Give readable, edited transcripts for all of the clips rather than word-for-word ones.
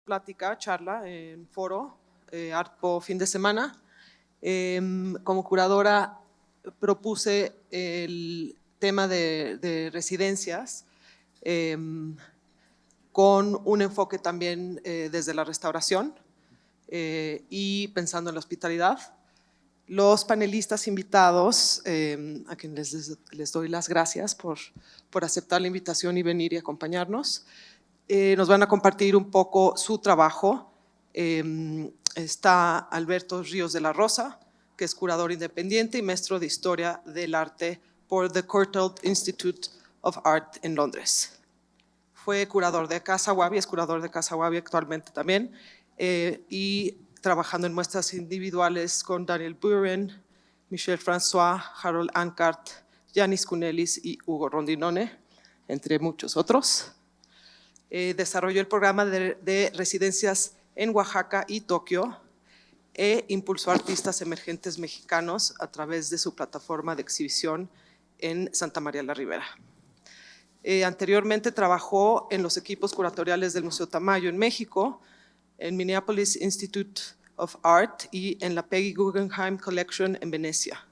plática, charla en Foro, ARTBO fin de semana. Como curadora propuse el tema de residencias con un enfoque también desde la restauración y pensando en la hospitalidad. Los panelistas invitados, a quienes les doy las gracias por aceptar la invitación y venir y acompañarnos, nos van a compartir un poco su trabajo. Está Alberto Ríos de la Rosa, que es curador independiente y maestro de historia del arte por the Courtauld Institute of Art en Londres. Fue curador de Casa Wabi, es curador de Casa Wabi actualmente también, y trabajando en muestras individuales con Daniel Buren, Michel François, Harold Ancart, Yanis Kunelis y Hugo Rondinone, entre muchos otros. Desarrolló el programa de residencias en Oaxaca y Tokio e impulsó a artistas emergentes mexicanos a través de su plataforma de exhibición en Santa María la Ribera. Anteriormente trabajó en los equipos curatoriales del Museo Tamayo en México, en Minneapolis Institute of Art y en la Peggy Guggenheim Collection en Venecia.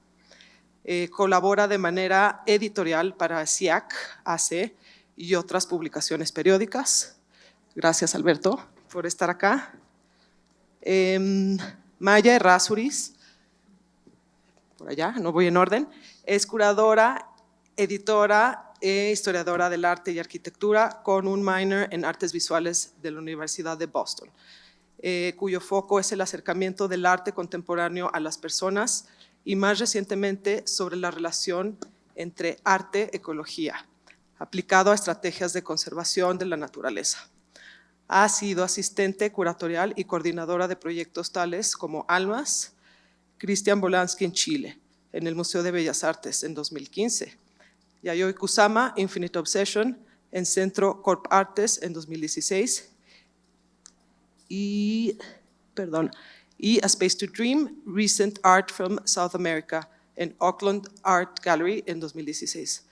Colabora de manera editorial para SIAC, AC y otras publicaciones periódicas. Gracias, Alberto, por estar acá. Maya Errázuriz, por allá, no voy en orden, es curadora, editora e historiadora del arte y arquitectura con un minor en artes visuales de la Universidad de Boston, cuyo foco es el acercamiento del arte contemporáneo a las personas y más recientemente sobre la relación entre arte y ecología, aplicado a estrategias de conservación de la naturaleza. Ha sido asistente curatorial y coordinadora de proyectos tales como Almas, Cristian Bolansky en Chile, en el Museo de Bellas Artes en 2015, Yayoi Kusama, Infinite Obsession, en Centro Corp Artes en 2016, y A Space to Dream, Recent Art from South America, en Auckland Art Gallery en 2016.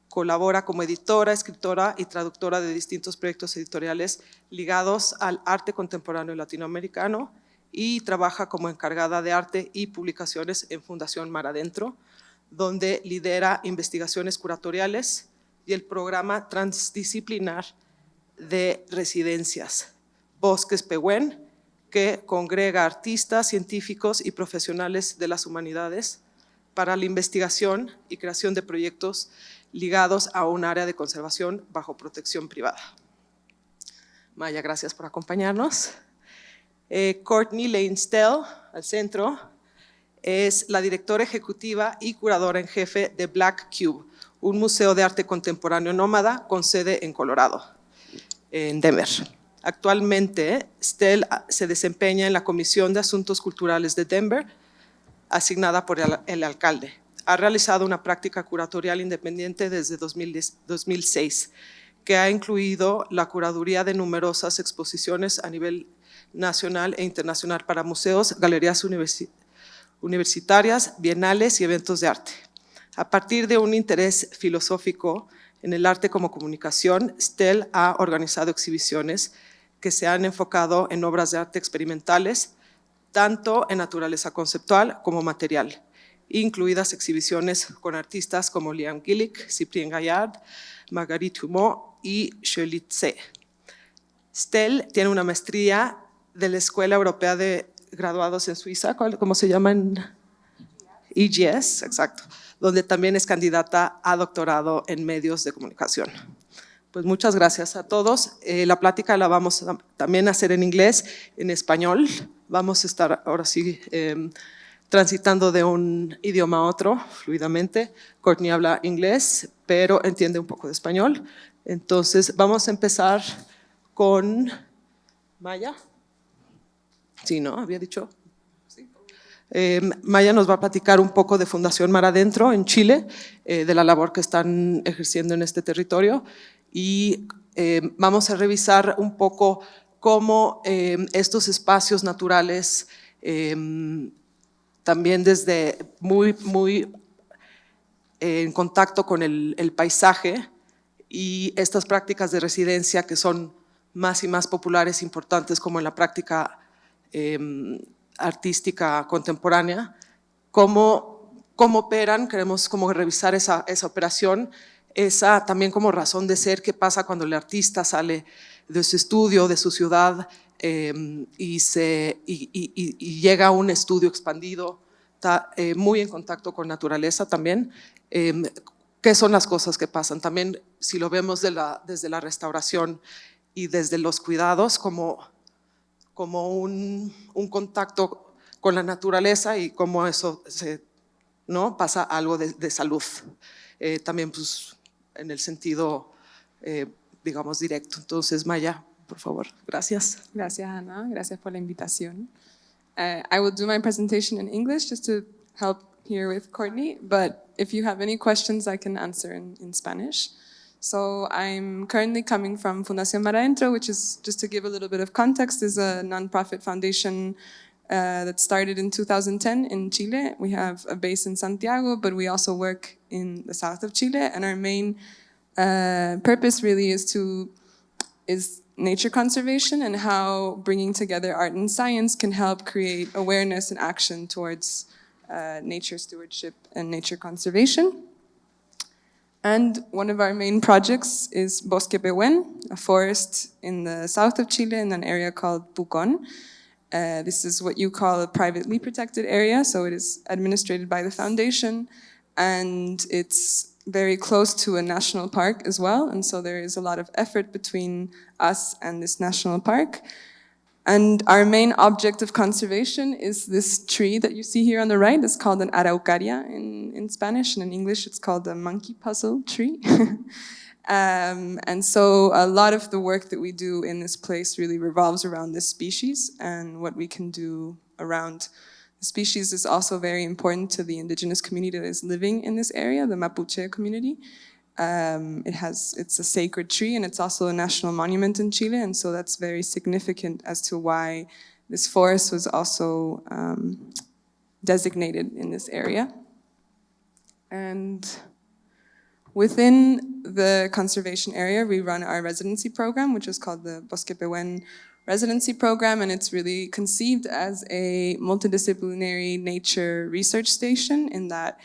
Colabora como editora, escritora y traductora de distintos proyectos editoriales ligados al arte contemporáneo latinoamericano y trabaja como encargada de arte y publicaciones en Fundación Mar Adentro, donde lidera investigaciones curatoriales y el programa transdisciplinar de residencias Bosques Pehuen, que congrega artistas, científicos y profesionales de las humanidades para la investigación y creación de proyectos ligados a un área de conservación bajo protección privada. Maya, gracias por acompañarnos. Courtney Lane Stell, al centro, es la directora ejecutiva y curadora en jefe de Black Cube, un museo de arte contemporáneo nómada con sede en Colorado, en Denver. Actualmente, Stell se desempeña en la Comisión de Asuntos Culturales de Denver, asignada por el alcalde. Ha realizado una práctica curatorial independiente desde 2006, que ha incluido la curaduría de numerosas exposiciones a nivel nacional e internacional para museos, galerías universitarias, bienales y eventos de arte. A partir de un interés filosófico en el arte como comunicación, Stell ha organizado exhibiciones que se han enfocado en obras de arte experimentales, tanto en naturaleza conceptual como material, incluidas exhibiciones con artistas como Liam Gillick, Cyprien Gaillard, Marguerite Humeau y Shirley Tse. Stell tiene una maestría de la Escuela Europea de Graduados en Suiza, ¿cómo se llama? EGS, exacto, donde también es candidata a doctorado en medios de comunicación. Pues muchas gracias a todos. La plática la vamos también a hacer en inglés, en español. Vamos a estar ahora sí transitando de un idioma a otro fluidamente. Courtney habla inglés, pero entiende un poco de español. Entonces vamos a empezar con Maya. Sí, ¿no? Había dicho. Maya nos va a platicar un poco de Fundación Mar Adentro en Chile, de la labor que están ejerciendo en este territorio, y vamos a revisar un poco cómo estos espacios naturales, también desde muy en contacto con el paisaje, y estas prácticas de residencia que son más y más populares, importantes, como en la práctica artística contemporánea, cómo operan. Queremos como revisar esa operación, esa también como razón de ser, qué pasa cuando el artista sale de su estudio, de su ciudad, y llega a un estudio expandido, está muy en contacto con naturaleza también. ¿Qué son las cosas que pasan? También, si lo vemos desde la restauración y desde los cuidados, como un contacto con la naturaleza, y cómo eso ¿no? pasa algo de salud. También pues, en el sentido, digamos, directo. Entonces, Maya, por favor, gracias. Gracias, Ana. Gracias por la invitación. I will do my presentation in English just to help here with Courtney, but if you have any questions, I can answer in Spanish. So I'm currently coming from Fundación Mar Adentro, which is, just to give a little bit of context, is a nonprofit foundation that started in 2010 in Chile. We have a base in Santiago, but we also work in the south of Chile, and our main purpose really is nature conservation, and how bringing together art and science can help create awareness and action towards nature stewardship and nature conservation. And one of our main projects is Bosque Pehuen, a forest in the south of Chile in an area called Pucón. This is what you call a privately protected area, so it is administrated by the foundation, and it's very close to a national park as well, and so there is a lot of effort between us and this national park. And our main object of conservation is this tree that you see here on the right. It's called an araucaria in Spanish, and in English it's called a monkey puzzle tree. And so a lot of the work that we do in this place really revolves around this species, and what we can do around the species is also very important to the indigenous community that is living in this area, the Mapuche community. It's a sacred tree, and it's also a national monument in Chile, and so that's very significant as to why this forest was also designated in this area. And within the conservation area, we run our residency program, which is called the Bosque Pehuen Residency Program, and it's really conceived as a multidisciplinary nature research station, in that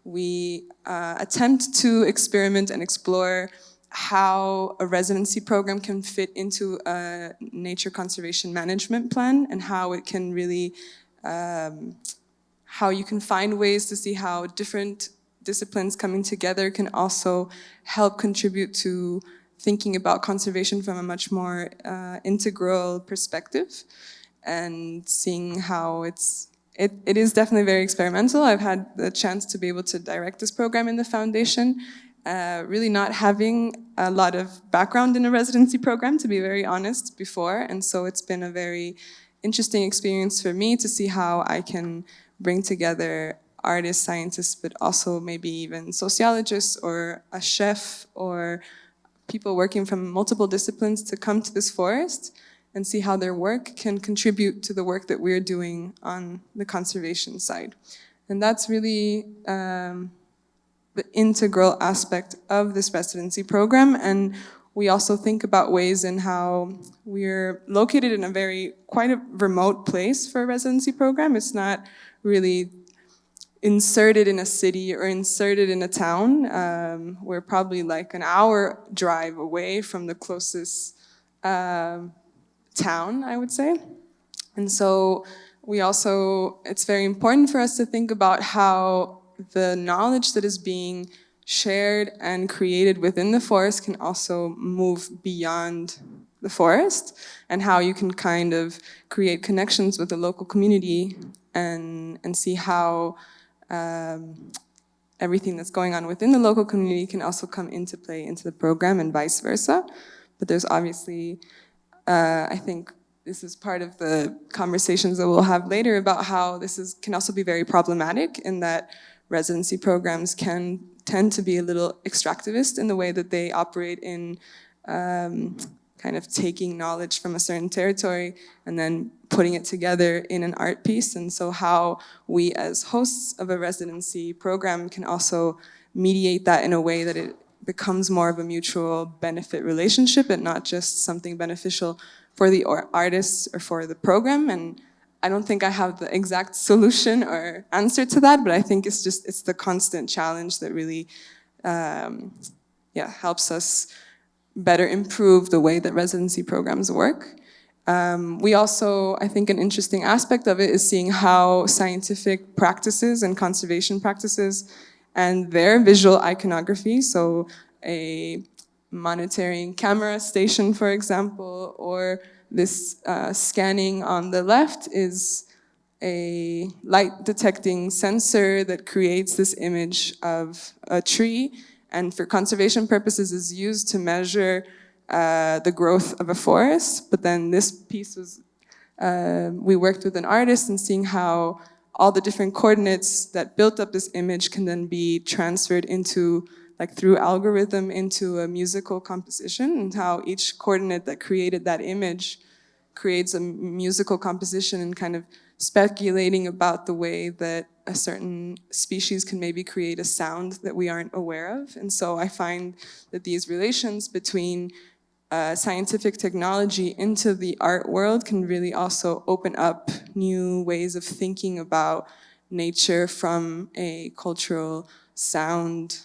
we attempt to experiment and explore how a residency program can fit into a nature conservation management plan, and how it can really, how you can find ways to see how different disciplines coming together can also help contribute to thinking about conservation from a much more integral perspective, and seeing how it is definitely very experimental. I've had the chance to be able to direct this program in the foundation, really not having a lot of background in a residency program, to be very honest, before, and so it's been a very interesting experience for me to see how I can bring together artists, scientists, but also maybe even sociologists or a chef or people working from multiple disciplines to come to this forest and see how their work can contribute to the work that we're doing on the conservation side. And that's really the integral aspect of this residency program. And we also think about ways in how we're located in quite a remote place for a residency program. It's not really inserted in a city or inserted in a town. We're probably like an hour drive away from the closest town, I would say. And so it's very important for us to think about how the knowledge that is being shared and created within the forest can also move beyond the forest, and how you can kind of create connections with the local community and see how everything that's going on within the local community can also come into play into the program, and vice versa. But there's obviously, I think this is part of the conversations that we'll have later about how can also be very problematic, in that residency programs can tend to be a little extractivist in the way that they operate in kind of taking knowledge from a certain territory and then putting it together in an art piece. And so how we as hosts of a residency program can also mediate that in a way that it becomes more of a mutual benefit relationship and not just something beneficial for the artists or for the program. And I don't think I have the exact solution or answer to that, but I think it's the constant challenge that really helps us better improve the way that residency programs work. We also, I think an interesting aspect of it is seeing how scientific practices and conservation practices and their visual iconography, so a monitoring camera station, for example, or this scanning on the left is a light detecting sensor that creates this image of a tree, and for conservation purposes is used to measure the growth of a forest. But then this piece was, we worked with an artist and seeing how all the different coordinates that built up this image can then be transferred into, like through algorithm, into a musical composition, and how each coordinate that created that image creates a musical composition, and kind of speculating about the way that a certain species can maybe create a sound that we aren't aware of. And so I find that these relations between scientific technology into the art world can really also open up new ways of thinking about nature from a cultural, sound,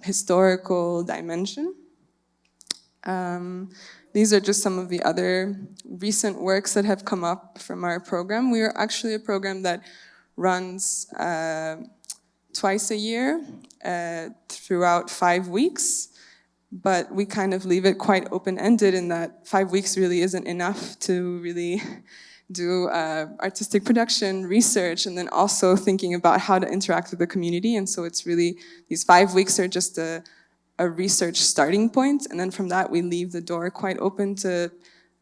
historical dimension. These are just some of the other recent works that have come up from our program. We are actually a program that runs twice a year throughout 5 weeks. But we kind of leave it quite open-ended in that 5 weeks really isn't enough to really do artistic production, research, and then also thinking about how to interact with the community. And so it's really, these 5 weeks are just a research starting point. And then from that, we leave the door quite open to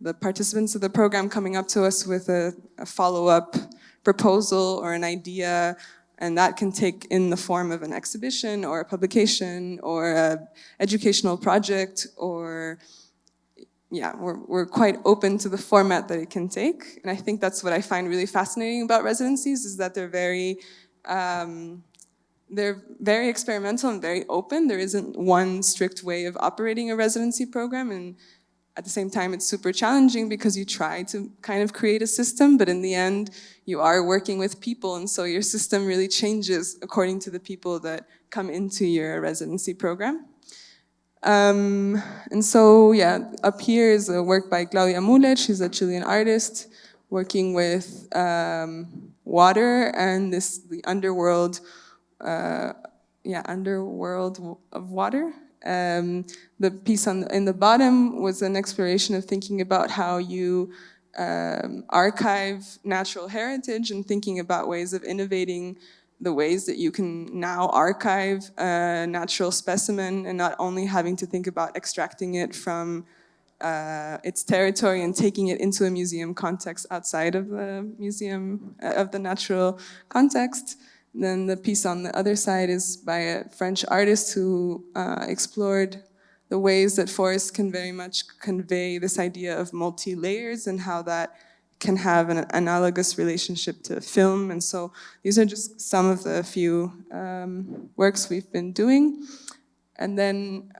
the participants of the program coming up to us with a follow-up proposal or an idea. And that can take in the form of an exhibition or a publication or an educational project, or we're quite open to the format that it can take. And I think that's what I find really fascinating about residencies, is that they're very experimental and very open. There isn't one strict way of operating a residency program, and at the same time, it's super challenging because you try to kind of create a system, but in the end, you are working with people, and so your system really changes according to the people that come into your residency program. And so, up here is a work by Claudia Mulet. She's a Chilean artist working with water and the underworld, underworld of water. The piece in the bottom was an exploration of thinking about how you archive natural heritage, and thinking about ways of innovating the ways that you can now archive a natural specimen, and not only having to think about extracting it from its territory and taking it into a museum context outside of the museum, of the natural context. Then the piece on the other side is by a French artist who explored the ways that forests can very much convey this idea of multi-layers, and how that can have an analogous relationship to film. And so these are just some of the few works we've been doing. And then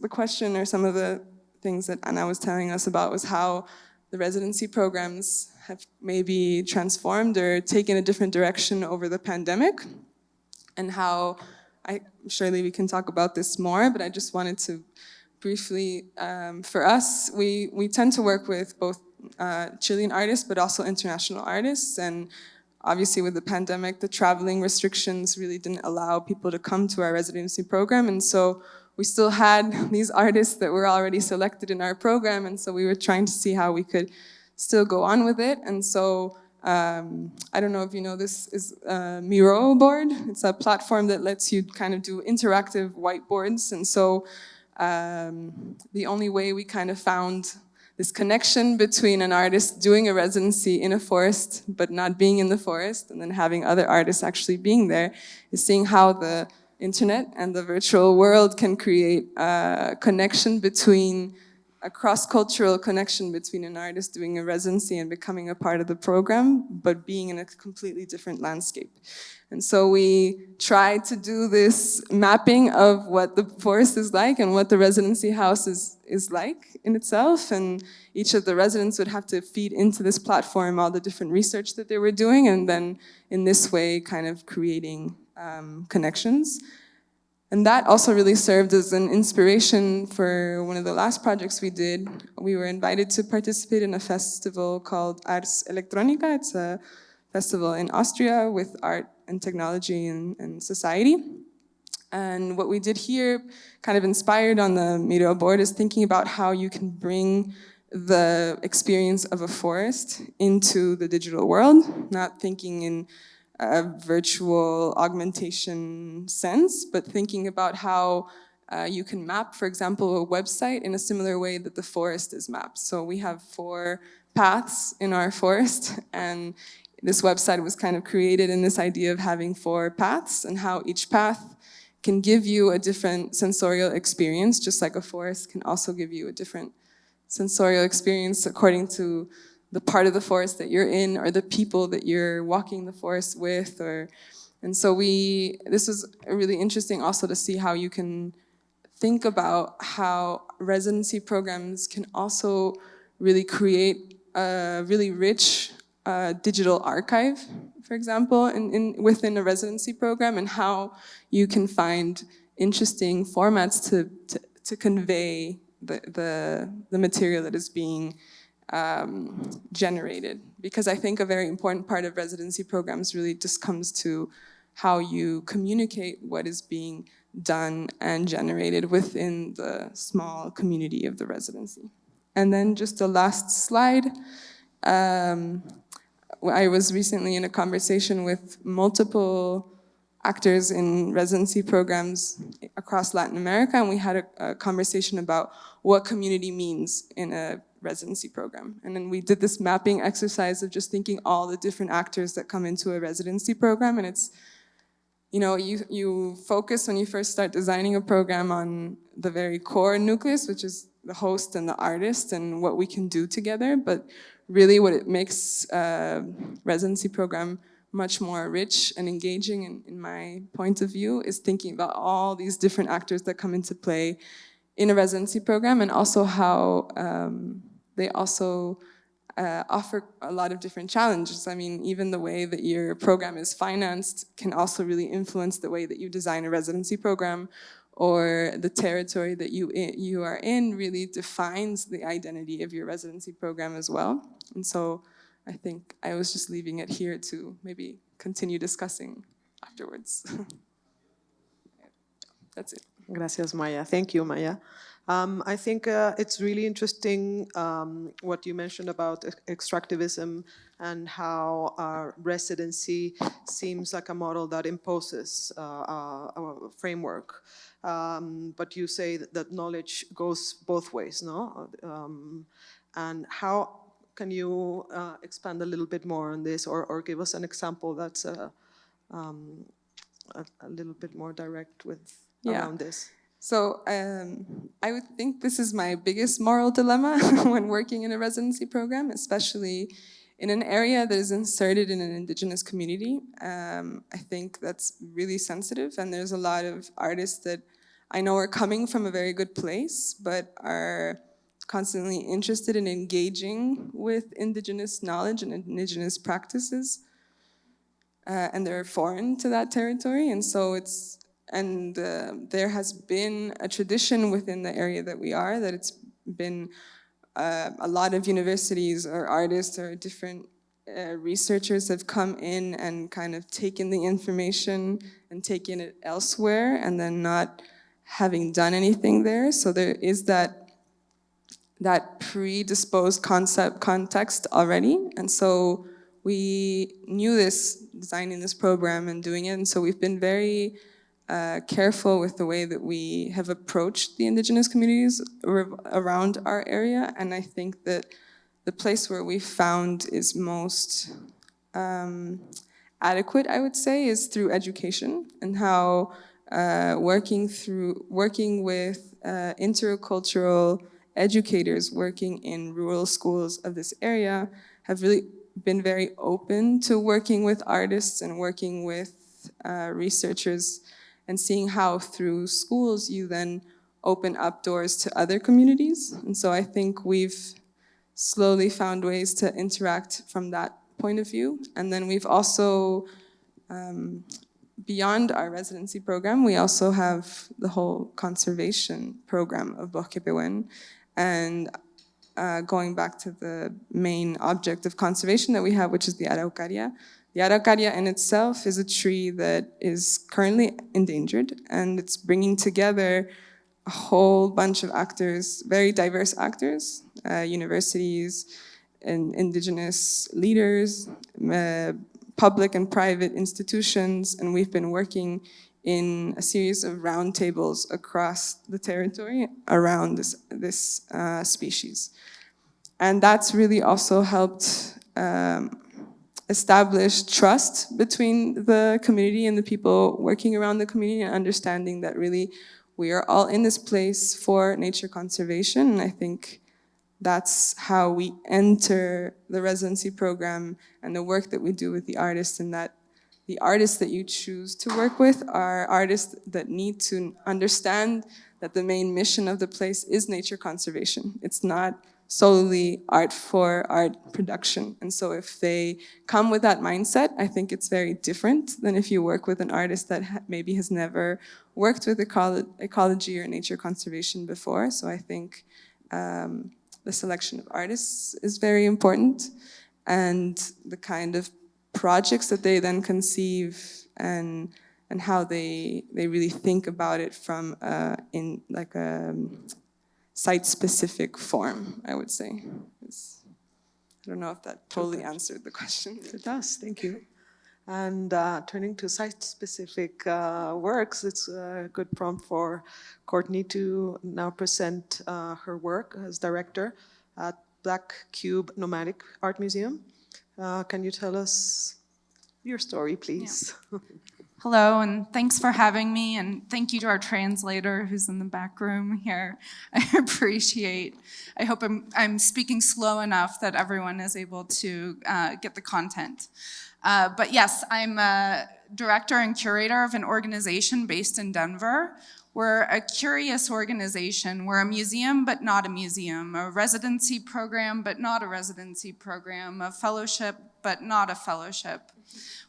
the question, or some of the things that Anna was telling us about, was how the residency programs have maybe transformed or taken a different direction over the pandemic, and how, surely we can talk about this more, but I just wanted to briefly, for us, we tend to work with both Chilean artists, but also international artists, and obviously with the pandemic, the traveling restrictions really didn't allow people to come to our residency program, and so we still had these artists that were already selected in our program, and so we were trying to see how we could still go on with it. And so I don't know if you know, this is a Miro board. It's a platform that lets you kind of do interactive whiteboards. And so the only way we kind of found this connection between an artist doing a residency in a forest but not being in the forest, and then having other artists actually being there, is seeing how the internet and the virtual world can create a connection between a cross-cultural connection between an artist doing a residency and becoming a part of the program, but being in a completely different landscape. And so we tried to do this mapping of what the forest is like and what the residency house is like in itself. And each of the residents would have to feed into this platform all the different research that they were doing, and then in this way kind of creating connections. And that also really served as an inspiration for one of the last projects we did. We were invited to participate in a festival called Ars Electronica. It's a festival in Austria with art and technology and society. And what we did here, kind of inspired on the Miro board, is thinking about how you can bring the experience of a forest into the digital world, not thinking in a virtual augmentation sense, but thinking about how you can map, for example, a website in a similar way that the forest is mapped. So we have 4 paths in our forest, and this website was kind of created in this idea of having 4 paths, and how each path can give you a different sensorial experience, just like a forest can also give you a different sensorial experience according to the part of the forest that you're in, or the people that you're walking the forest with, and so this was really interesting also to see how you can think about how residency programs can also really create a really rich digital archive, for example, within a residency program, and how you can find interesting formats to convey the material that is being generated. Because I think a very important part of residency programs really just comes to how you communicate what is being done and generated within the small community of the residency. And then just the last slide. I was recently in a conversation with multiple actors in residency programs across Latin America, and we had a conversation about what community means in a residency program. And then we did this mapping exercise of just thinking all the different actors that come into a residency program, and it's, you focus when you first start designing a program on the very core nucleus, which is the host and the artist and what we can do together, but really what it makes a residency program much more rich and engaging, in my point of view, is thinking about all these different actors that come into play in a residency program, and also how they also offer a lot of different challenges. I mean, even the way that your program is financed can also really influence the way that you design a residency program, or the territory that you are in really defines the identity of your residency program as well. And so I think I was just leaving it here to maybe continue discussing afterwards. That's it. Gracias, Maya. Thank you, Maya. I think it's really interesting what you mentioned about extractivism and how residency seems like a model that imposes a framework. But you say that knowledge goes both ways, no? And how can you expand a little bit more on this, or give us an example that's a little bit more direct around this? So I would think this is my biggest moral dilemma when working in a residency program, especially in an area that is inserted in an indigenous community. I think that's really sensitive, and there's a lot of artists that I know are coming from a very good place, but are constantly interested in engaging with indigenous knowledge and indigenous practices, and they're foreign to that territory, and so there has been a tradition within the area that we are, that it's been a lot of universities or artists or different researchers have come in and kind of taken the information and taken it elsewhere, and then not having done anything there. So there is that predisposed context already, and so we knew this designing this program and doing it, and so we've been very careful with the way that we have approached the indigenous communities around our area. And I think that the place where we found is most adequate, I would say, is through education, and how working with intercultural educators working in rural schools of this area have really been very open to working with artists and working with researchers and seeing how through schools you then open up doors to other communities. And so I think we've slowly found ways to interact from that point of view. And then we've also, beyond our residency program, we also have the whole conservation program of Bosque Pehuen. And going back to the main object of conservation that we have, which is the Araucaria. The Araucaria in itself is a tree that is currently endangered, and it's bringing together a whole bunch of actors, very diverse actors, universities, and indigenous leaders, public and private institutions, and we've been working in a series of roundtables across the territory around this species. And that's really also helped establish trust between the community and the people working around the community, and understanding that really we are all in this place for nature conservation. And I think that's how we enter the residency program and the work that we do with the artists, and that the artists that you choose to work with are artists that need to understand that the main mission of the place is nature conservation. It's not solely art for art production. And so if they come with that mindset, I think it's very different than if you work with an artist that maybe has never worked with ecology or nature conservation before. So I think the selection of artists is very important, and the kind of projects that they then conceive and how they really think about it from in like a site-specific form, I would say. I don't know if that totally answered the question. It does, thank you. And turning to site-specific works, it's a good prompt for Courtney to now present her work as director at Black Cube Nomadic Art Museum. Can you tell us your story, please? Yeah. Hello, and thanks for having me, and thank you to our translator who's in the back room here. I appreciate, I hope I'm speaking slow enough that everyone is able to get the content. But yes, I'm a director and curator of an organization based in Denver. We're a curious organization. We're a museum, but not a museum, a residency program, but not a residency program, a fellowship, but not a fellowship.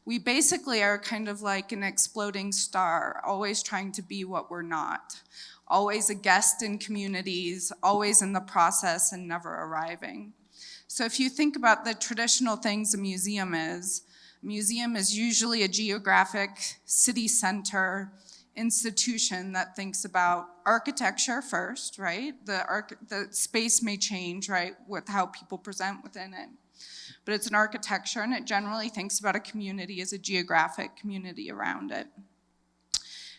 We basically are kind of like an exploding star, always trying to be what we're not, always a guest in communities, always in the process and never arriving. So if you think about the traditional things a museum is usually a geographic city center institution that thinks about architecture first, right? The space may change, right, with how people present within it. But it's an architecture, and it generally thinks about a community as a geographic community around it.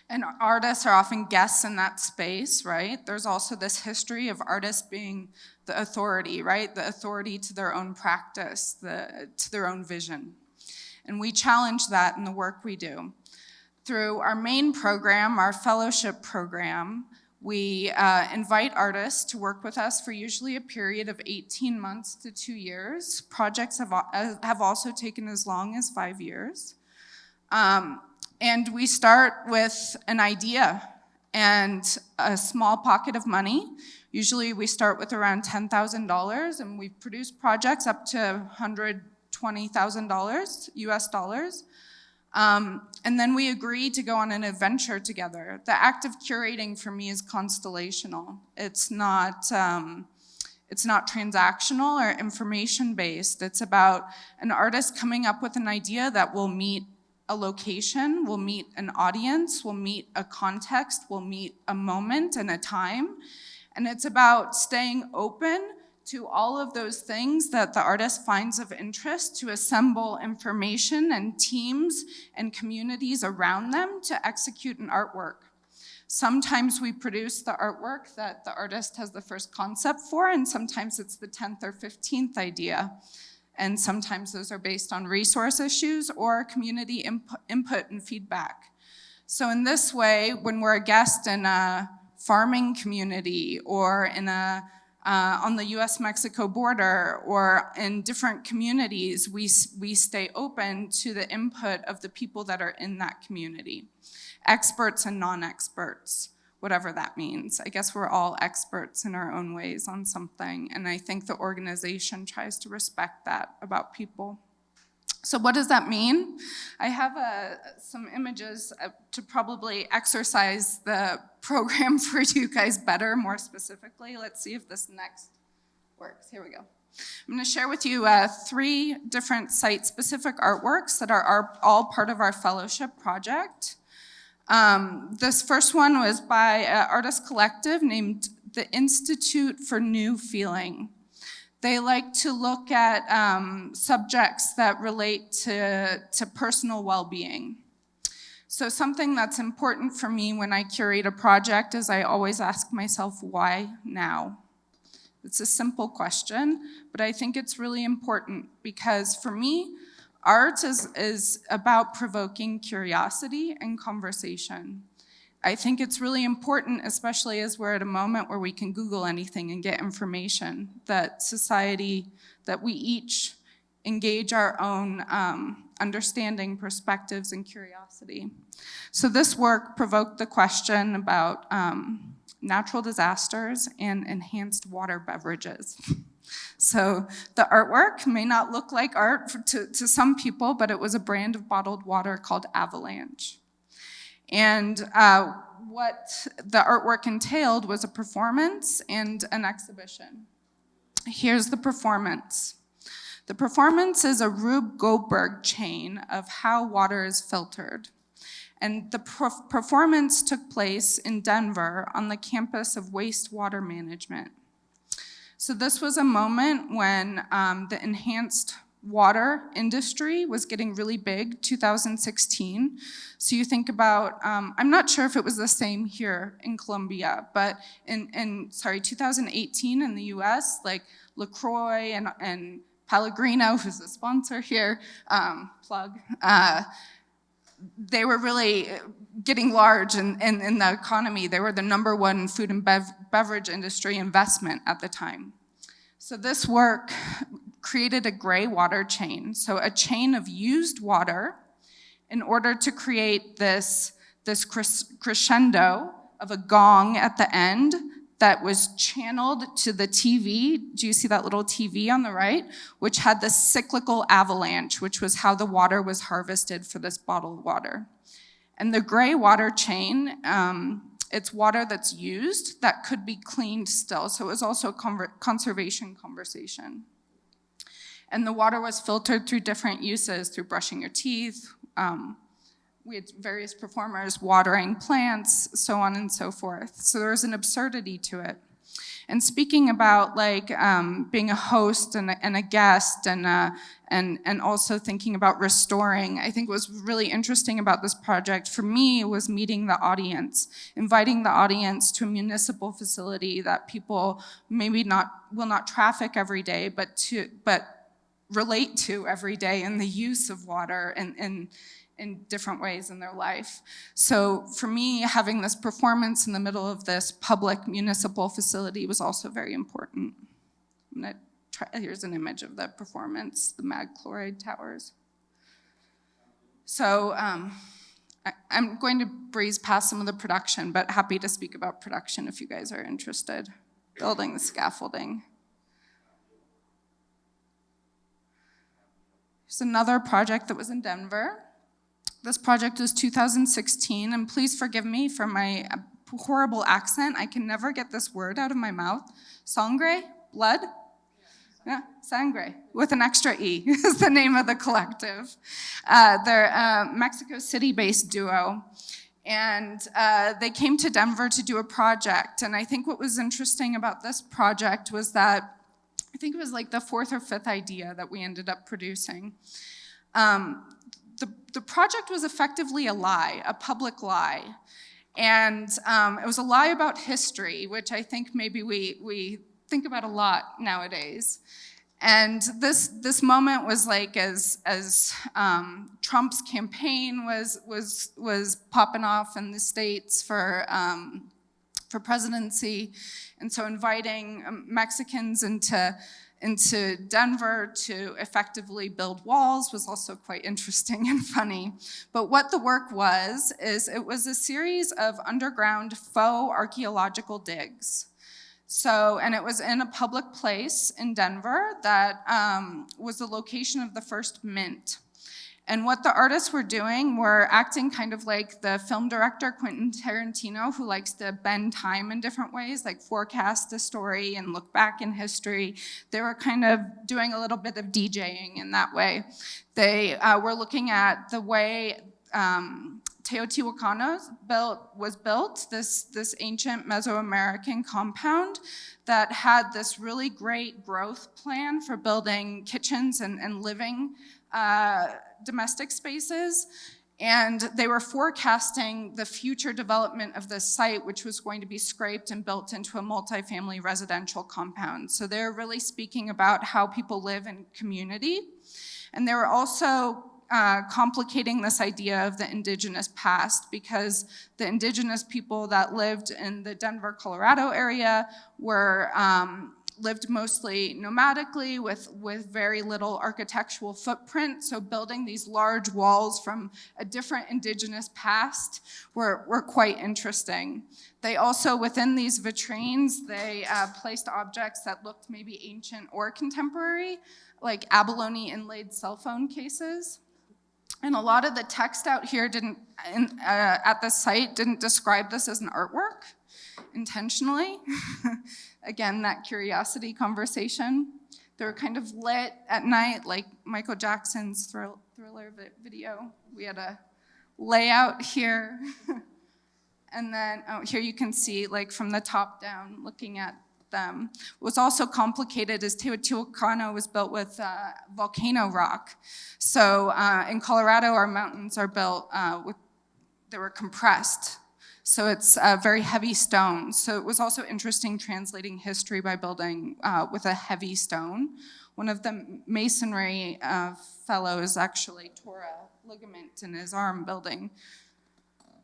And artists are often guests in that space, right? There's also this history of artists being the authority, right? The authority to their own practice, to their own vision. And we challenge that in the work we do. Through our main program, our fellowship program, we invite artists to work with us for usually a period of 18 months to 2 years. Projects have also taken as long as 5 years. And we start with an idea and a small pocket of money. Usually we start with around $10,000, and we've produced projects up to $120,000 US dollars. And then we agree to go on an adventure together. The act of curating for me is constellational. It's not transactional or information-based. It's about an artist coming up with an idea that will meet a location, will meet an audience, will meet a context, will meet a moment and a time. And it's about staying open to all of those things that the artist finds of interest, to assemble information and teams and communities around them to execute an artwork. Sometimes we produce the artwork that the artist has the first concept for, and sometimes it's the 10th or 15th idea. And sometimes those are based on resource issues or community input and feedback. So in this way, when we're a guest in a farming community or in a on the US-Mexico border or in different communities, we stay open to the input of the people that are in that community, experts and non-experts, whatever that means. I guess we're all experts in our own ways on something, and I think the organization tries to respect that about people. So what does that mean? I have some images to probably exercise the program for you guys better, more specifically. Let's see if this next works. Here we go. I'm going to share with you 3 different site-specific artworks that are all part of our fellowship project. This first one was by an artist collective named the Institute for New Feeling. They like to look at subjects that relate to personal well-being. So something that's important for me when I curate a project is I always ask myself, why now? It's a simple question, but I think it's really important because for me, art is about provoking curiosity and conversation. I think it's really important, especially as we're at a moment where we can Google anything and get information, that society, that we each engage our own understanding, perspectives, and curiosity. So this work provoked the question about natural disasters and enhanced water beverages. So the artwork may not look like art to some people, but it was a brand of bottled water called Avalanche. And what the artwork entailed was a performance and an exhibition. Here's the performance. The performance is a Rube Goldberg chain of how water is filtered. And the performance took place in Denver on the campus of wastewater management. So this was a moment when the enhanced water industry was getting really big, 2016. So you think about, I'm not sure if it was the same here in Colombia, but in 2018 in the US, like LaCroix and Pellegrino, who's a sponsor here, plug, they were really getting large in the economy. They were the #1 food and beverage industry investment at the time. So this work created a gray water chain, so a chain of used water in order to create this crescendo of a gong at the end that was channeled to the TV. Do you see that little TV on the right? Which had the cyclical avalanche, which was how the water was harvested for this bottled water. And the gray water chain, it's water that's used that could be cleaned still. So it was also a conservation conversation. And the water was filtered through different uses, through brushing your teeth. We had various performers watering plants, so on and so forth. So there was an absurdity to it. And speaking about like being a host and a guest and also thinking about restoring, I think what was really interesting about this project for me was meeting the audience, inviting the audience to a municipal facility that people maybe will not traffic every day, but relate to every day in the use of water and in different ways in their life. So for me, having this performance in the middle of this public municipal facility was also very important. Here's an image of the performance, the mag chloride towers. So I'm going to breeze past some of the production, but happy to speak about production if you guys are interested. Building the scaffolding. Here's another project that was in Denver. This project was 2016, and please forgive me for my horrible accent. I can never get this word out of my mouth. Sangre? Blood? Yeah, sangre, with an extra E is the name of the collective. They're a Mexico City-based duo, and they came to Denver to do a project. And I think what was interesting about this project was that I think it was like the 4th or 5th idea that we ended up producing. The project was effectively a lie, a public lie. And it was a lie about history, which I think maybe we think about a lot nowadays. And this moment was like as Trump's campaign was popping off in the States for for presidency. And so inviting Mexicans into Denver to effectively build walls was also quite interesting and funny. But what the work was, is it was a series of underground faux archaeological digs. So, and it was in a public place in Denver that was the location of the first mint. And what the artists were doing were acting kind of like the film director Quentin Tarantino, who likes to bend time in different ways, like forecast the story and look back in history. They were kind of doing a little bit of DJing in that way. They were looking at the way Teotihuacan was built, this ancient Mesoamerican compound that had this really great growth plan for building kitchens and living domestic spaces, and they were forecasting the future development of this site, which was going to be scraped and built into a multifamily residential compound. So they're really speaking about how people live in community, and they were also complicating this idea of the indigenous past, because the indigenous people that lived in the Denver, Colorado area were lived mostly nomadically with very little architectural footprint. So building these large walls from a different indigenous past were quite interesting. They also, within these vitrines, they placed objects that looked maybe ancient or contemporary, like abalone inlaid cell phone cases. And a lot of the text out here at the site didn't describe this as an artwork intentionally. Again, that curiosity conversation. They were kind of lit at night, like Michael Jackson's Thriller video. We had a layout here. And then here you can see, like from the top down, looking at them. What's also complicated is Teotihuacan was built with volcano rock. So in Colorado, our mountains are built they were compressed. So it's very heavy stone. So it was also interesting translating history by building with a heavy stone. One of the masonry fellows actually tore a ligament in his arm building.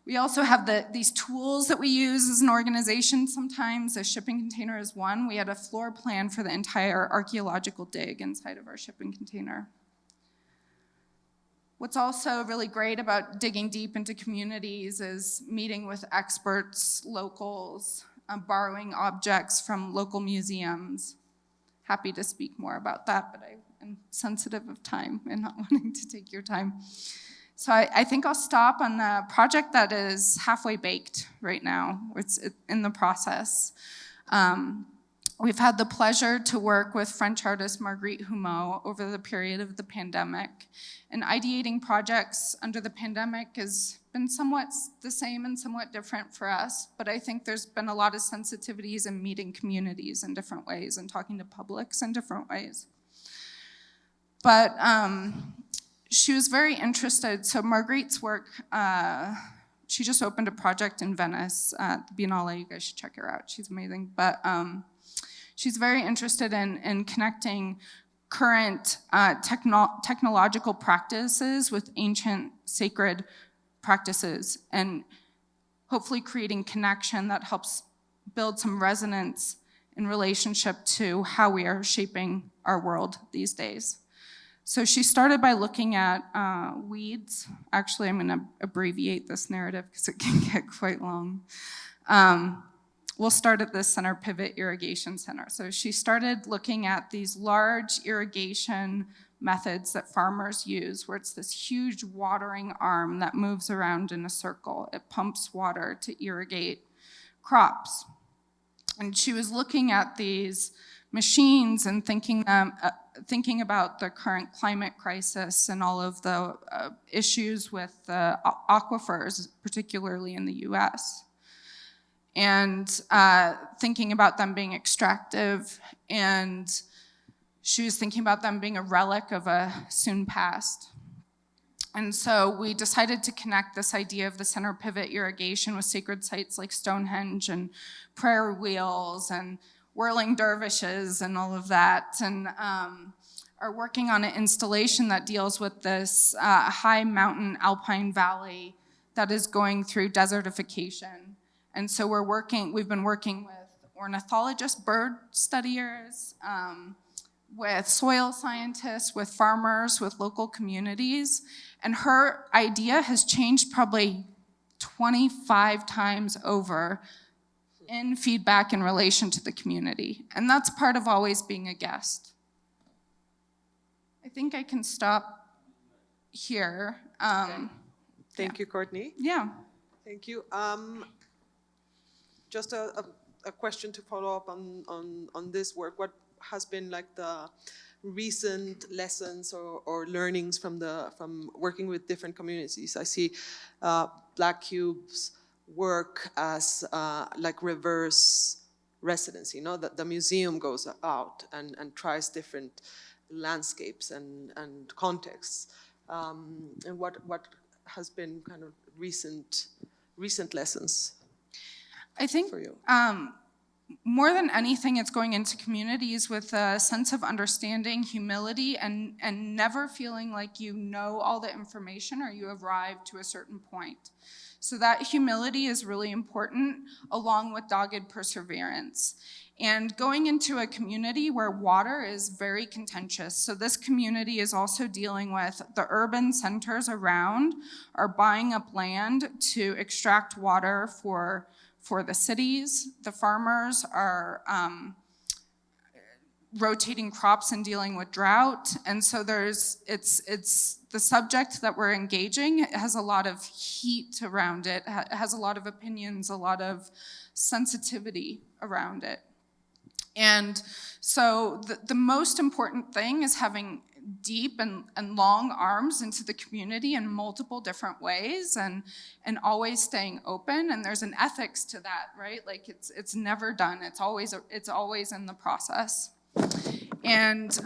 We also have these tools that we use as an organization sometimes. A shipping container is one. We had a floor plan for the entire archaeological dig inside of our shipping container. What's also really great about digging deep into communities is meeting with experts, locals, borrowing objects from local museums. Happy to speak more about that, but I am sensitive of time and not wanting to take your time. So I think I'll stop on the project that is halfway baked right now. It's in the process. We've had the pleasure to work with French artist Marguerite Humeau over the period of the pandemic. And ideating projects under the pandemic has been somewhat the same and somewhat different for us, but I think there's been a lot of sensitivities in meeting communities in different ways and talking to publics in different ways. But she was very interested, so Marguerite's work, she just opened a project in Venice at the Biennale. You guys should check her out, she's amazing. But she's very interested in connecting current technological practices with ancient sacred practices and hopefully creating connection that helps build some resonance in relationship to how we are shaping our world these days. So she started by looking at weeds. Actually, I'm gonna abbreviate this narrative because it can get quite long. We'll start at the Center Pivot Irrigation Center. So she started looking at these large irrigation methods that farmers use, where it's this huge watering arm that moves around in a circle. It pumps water to irrigate crops. And she was looking at these machines and thinking about the current climate crisis and all of the issues with the aquifers, particularly in the US. And thinking about them being extractive, and she was thinking about them being a relic of a soon past. And so we decided to connect this idea of the center pivot irrigation with sacred sites like Stonehenge and prayer wheels and whirling dervishes and all of that, and are working on an installation that deals with this high mountain alpine valley that is going through desertification. And so we've been working with ornithologists, bird studiers, with soil scientists, with farmers, with local communities. And her idea has changed probably 25 times over in feedback in relation to the community. And that's part of always being a guest. I think I can stop here. Thank you, Courtney. Yeah. Thank you. Just a question to follow up on this work. What has been like the recent lessons or learnings from working with different communities? I see Black Cube's work as like reverse residency, you know, that the museum goes out and tries different landscapes and contexts. And what has been kind of recent lessons? I think for you? More than anything, it's going into communities with a sense of understanding, humility, and never feeling like you know all the information or you arrived to a certain point. So that humility is really important, along with dogged perseverance. And going into a community where water is very contentious. So this community is also dealing with the urban centers around are buying up land to extract water for the cities. The farmers are rotating crops and dealing with drought. And so it's the subject that we're engaging. It has a lot of heat around it. It has a lot of opinions, a lot of sensitivity around it. And so the most important thing is having deep and long arms into the community in multiple different ways, and always staying open. And there's an ethics to that, right? Like it's never done. It's always in the process. And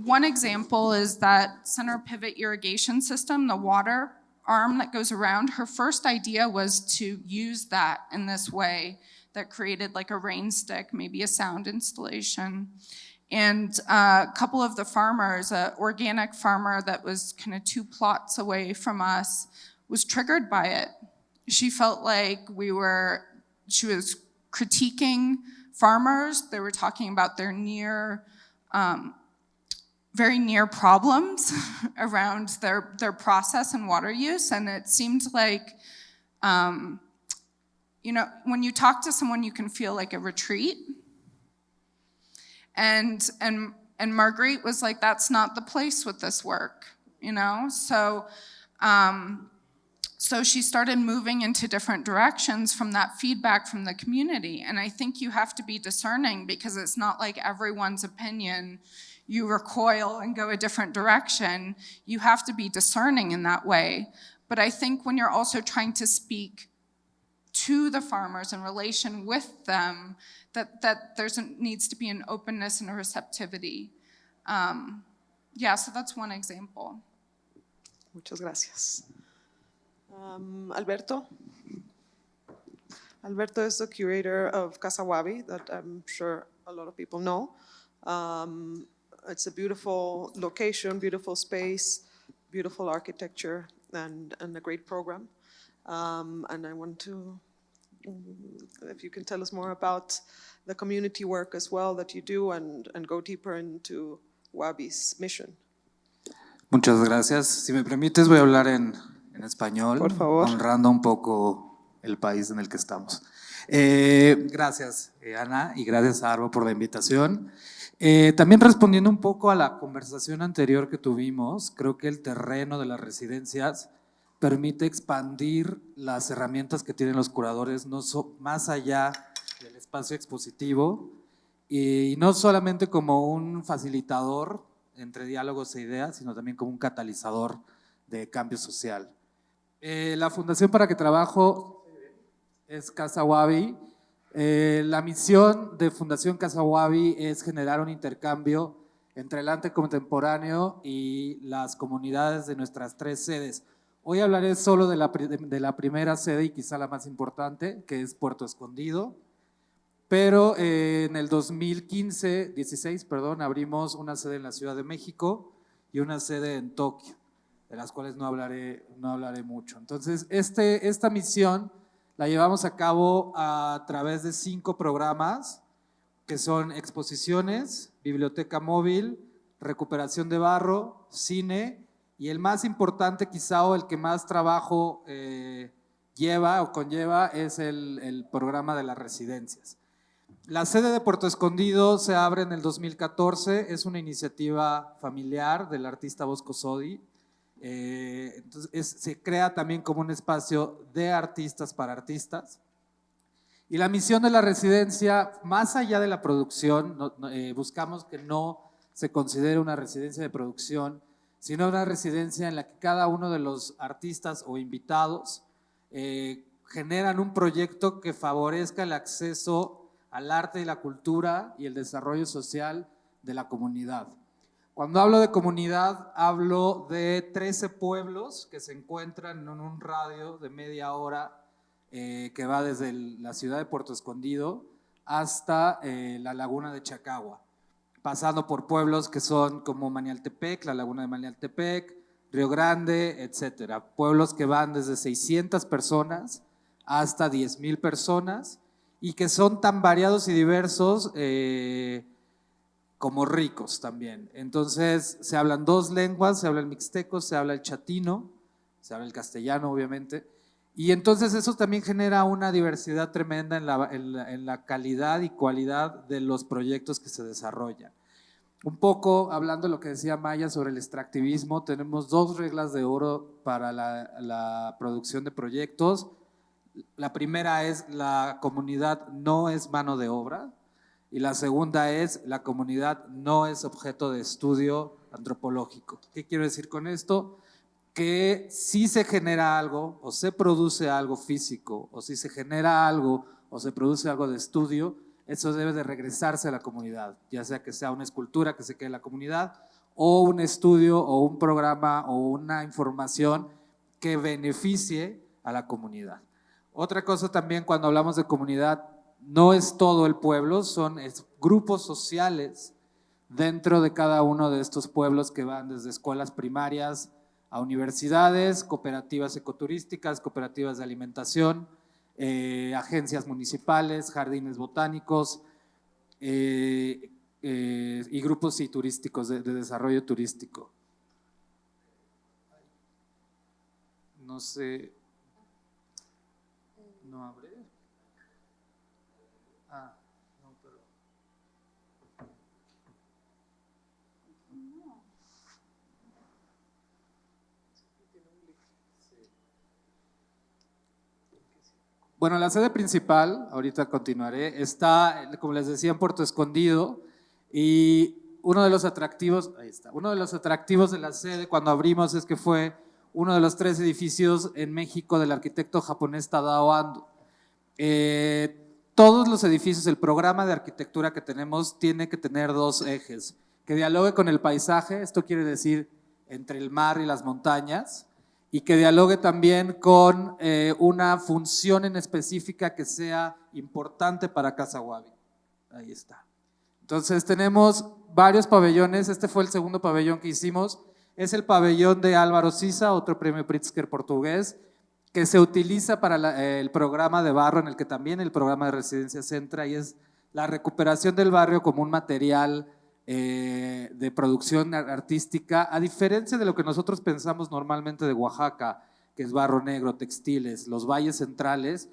one example is that center pivot irrigation system, the water arm that goes around. Her first idea was to use that in this way that created like a rain stick, maybe a sound installation. And a couple of the farmers, an organic farmer that was kind of 2 plots away from us, was triggered by it. She felt like she was critiquing farmers. They were talking about their very near problems around their process and water use. And it seemed like, you know, when you talk to someone, you can feel like a retreat. And Marguerite was like, that's not the place with this work, you know? So she started moving into different directions from that feedback from the community. And I think you have to be discerning, because it's not like everyone's opinion, you recoil and go a different direction. You have to be discerning in that way. But I think when you're also trying to speak to the farmers in relation with them, that needs to be an openness and a receptivity. Yeah, so that's one example. Muchas gracias. Alberto? Alberto is the curator of Casa Wabi, that I'm sure a lot of people know. It's a beautiful location, beautiful space, beautiful architecture, and a great program. And I want to, if you can tell us more about the community work as well that you do, and go deeper into Wabi's mission. Muchas gracias. Si me permites, voy a hablar en español, por favor, honrando un poco el país en el que estamos. Gracias, Ana, y gracias a ARTBO por la invitación. También respondiendo un poco a la conversación anterior que tuvimos, creo que el terreno de las residencias permite expandir las herramientas que tienen los curadores más allá del espacio expositivo, y no solamente como un facilitador entre diálogos e ideas, sino también como un catalizador de cambio social. La fundación para que trabajo es Casa Wabi. La misión de Fundación Casa Wabi es generar un intercambio entre el arte contemporáneo y las comunidades de nuestras 3 sedes. Hoy hablaré solo de la primera sede, y quizá la más importante, que es Puerto Escondido. Pero en el 2016, abrimos una sede en la Ciudad de México y una sede en Tokio, de las cuales no hablaré mucho. Entonces, esta misión La llevamos a cabo a través de 5 programas, que son exposiciones, biblioteca móvil, recuperación de barro, cine, y el más importante quizá o el que más trabajo lleva o conlleva es el programa de las residencias. La sede de Puerto Escondido se abre en el 2014, es una iniciativa familiar del artista Bosco Sodi. Entonces se crea también como un espacio de artistas para artistas. Y la misión de la residencia, más allá de la producción, buscamos que no se considere una residencia de producción, sino una residencia en la que cada uno de los artistas o invitados generan un proyecto que favorezca el acceso al arte y la cultura y el desarrollo social de la comunidad. Cuando hablo de comunidad, hablo de 13 pueblos que se encuentran en un radio de media hora que va desde la ciudad de Puerto Escondido hasta la laguna de Chacagua, pasando por pueblos que son como Manialtepec, la laguna de Manialtepec, Río Grande, etcétera. Pueblos que van desde 600 personas hasta 10,000 personas y que son tan variados y diversos como ricos también. Entonces se hablan 2 lenguas, se habla el mixteco, se habla el chatino, se habla el castellano obviamente, y entonces eso también genera una diversidad tremenda en la calidad y cualidad de los proyectos que se desarrollan. Un poco hablando de lo que decía Maya sobre el extractivismo, tenemos 2 reglas de oro para la producción de proyectos. La primera es: la comunidad no es mano de obra, y la segunda es: la comunidad no es objeto de estudio antropológico. ¿Qué quiero decir con esto? Que si se genera algo o se produce algo físico, o si se genera algo o se produce algo de estudio, eso debe de regresarse a la comunidad, ya sea que sea una escultura que se quede en la comunidad, o un estudio o un programa o una información que beneficie a la comunidad. Otra cosa también, cuando hablamos de comunidad, no es todo el pueblo, son grupos sociales dentro de cada uno de estos pueblos que van desde escuelas primarias a universidades, cooperativas ecoturísticas, cooperativas de alimentación, agencias municipales, jardines botánicos y grupos turísticos de desarrollo turístico. No sé. ¿No abre? Ah, no, pero… Bueno, la sede principal, ahorita continuaré, está, como les decía, en Puerto Escondido, y uno de los atractivos, ahí está, uno de los atractivos de la sede cuando abrimos es que fue uno de los 3 edificios en México del arquitecto japonés Tadao Ando. Todos los edificios, el programa de arquitectura que tenemos tiene que tener 2 ejes, que dialogue con el paisaje, esto quiere decir entre el mar y las montañas, y que dialogue también con una función en específica que sea importante para Casa Guavi. Ahí está. Entonces tenemos varios pabellones, este fue el segundo pabellón que hicimos. Es el pabellón de Álvaro Siza, otro premio Pritzker portugués, que se utiliza para el programa de barro, en el que también el programa de residencia se entra, y es la recuperación del barrio como un material de producción artística, a diferencia de lo que nosotros pensamos normalmente de Oaxaca, que es barro negro, textiles, los valles centrales.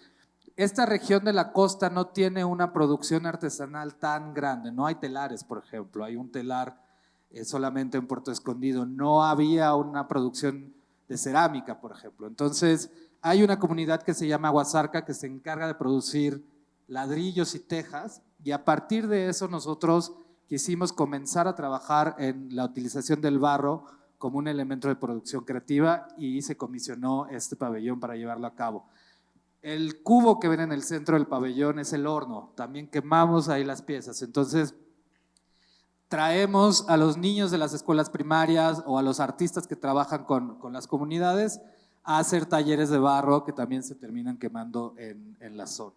Esta región de la costa no tiene una producción artesanal tan grande, no hay telares, por ejemplo, hay un telar solamente en Puerto Escondido, no había una producción de cerámica, por ejemplo. Entonces hay una comunidad que se llama Huasarca que se encarga de producir ladrillos y tejas, y a partir de eso nosotros quisimos comenzar a trabajar en la utilización del barro como un elemento de producción creativa, y se comisionó este pabellón para llevarlo a cabo. El cubo que ven en el centro del pabellón es el horno, también quemamos ahí las piezas. Entonces traemos a los niños de las escuelas primarias o a los artistas que trabajan con las comunidades a hacer talleres de barro que también se terminan quemando en la zona.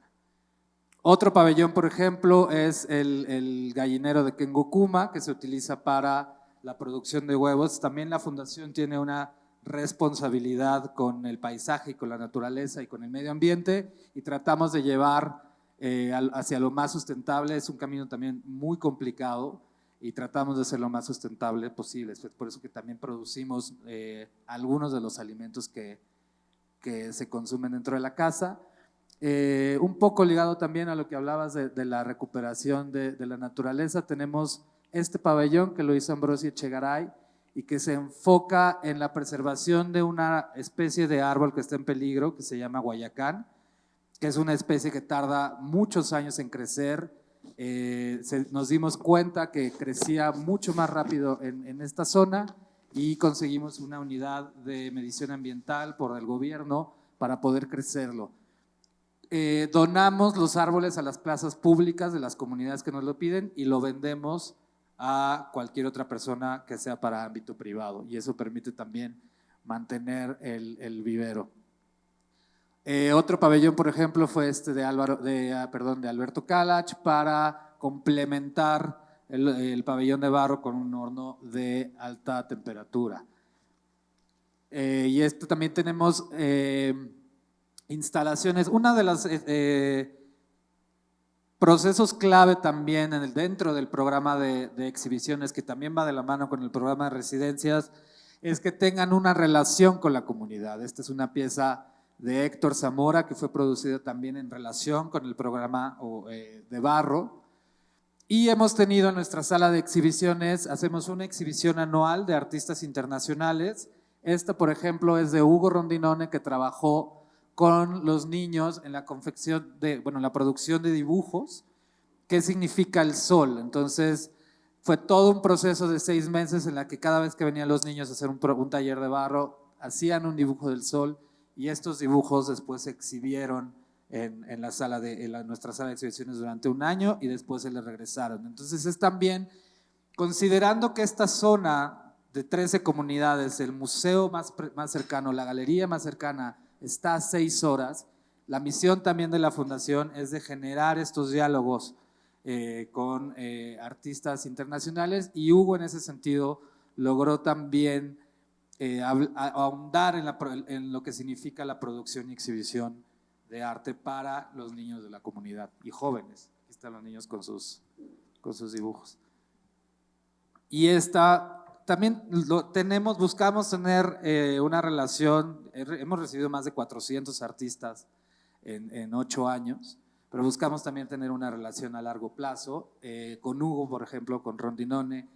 Otro pabellón, por ejemplo, es el gallinero de Kengokuma, que se utiliza para la producción de huevos. También la fundación tiene una responsabilidad con el paisaje y con la naturaleza y con el medio ambiente, y tratamos de llevar hacia lo más sustentable. Es un camino también muy complicado y tratamos de ser lo más sustentable posible. Es por eso que también producimos algunos de los alimentos que se consumen dentro de la casa. Un poco ligado también a lo que hablabas de la recuperación de la naturaleza, tenemos este pabellón que lo hizo Ambrosio Echegaray y que se enfoca en la preservación de una especie de árbol que está en peligro, que se llama guayacán, que es una especie que tarda muchos años en crecer. Nos dimos cuenta que crecía mucho más rápido en esta zona y conseguimos una unidad de medición ambiental por el gobierno para poder crecerlo. Donamos los árboles a las plazas públicas de las comunidades que nos lo piden y lo vendemos a cualquier otra persona que sea para ámbito privado, y eso permite también mantener el vivero. Otro pabellón, por ejemplo, fue este de Alberto Kalach, para complementar el pabellón de barro con un horno de alta temperatura. Y esto también tenemos instalaciones. Una de las procesos clave también dentro del programa de exhibiciones, que también va de la mano con el programa de residencias, es que tengan una relación con la comunidad. Esta es una pieza de Héctor Zamora que fue producida también en relación con el programa de barro. Y hemos tenido en nuestra sala de exhibiciones, hacemos una exhibición anual de artistas internacionales. Esta, por ejemplo, es de Hugo Rondinone, que trabajó con los niños en la confección la producción de dibujos. ¿Qué significa el sol? Entonces fue todo un proceso de 6 meses en la que cada vez que venían los niños a hacer un taller de barro, hacían un dibujo del sol, y estos dibujos después se exhibieron en nuestra sala de exhibiciones durante un año y después se les regresaron. Entonces es también, considerando que esta zona de 13 comunidades, el museo más cercano, la galería más cercana, está a 6 horas, la misión también de la fundación es de generar estos diálogos con artistas internacionales, y Hugo en ese sentido logró también ahondar en lo que significa la producción y exhibición de arte para los niños de la comunidad y jóvenes. Aquí están los niños con sus dibujos. Y también buscamos tener una relación. Hemos recibido más de 400 artistas en 8 años, pero buscamos también tener una relación a largo plazo. Con Hugo, por ejemplo, con Rondinone,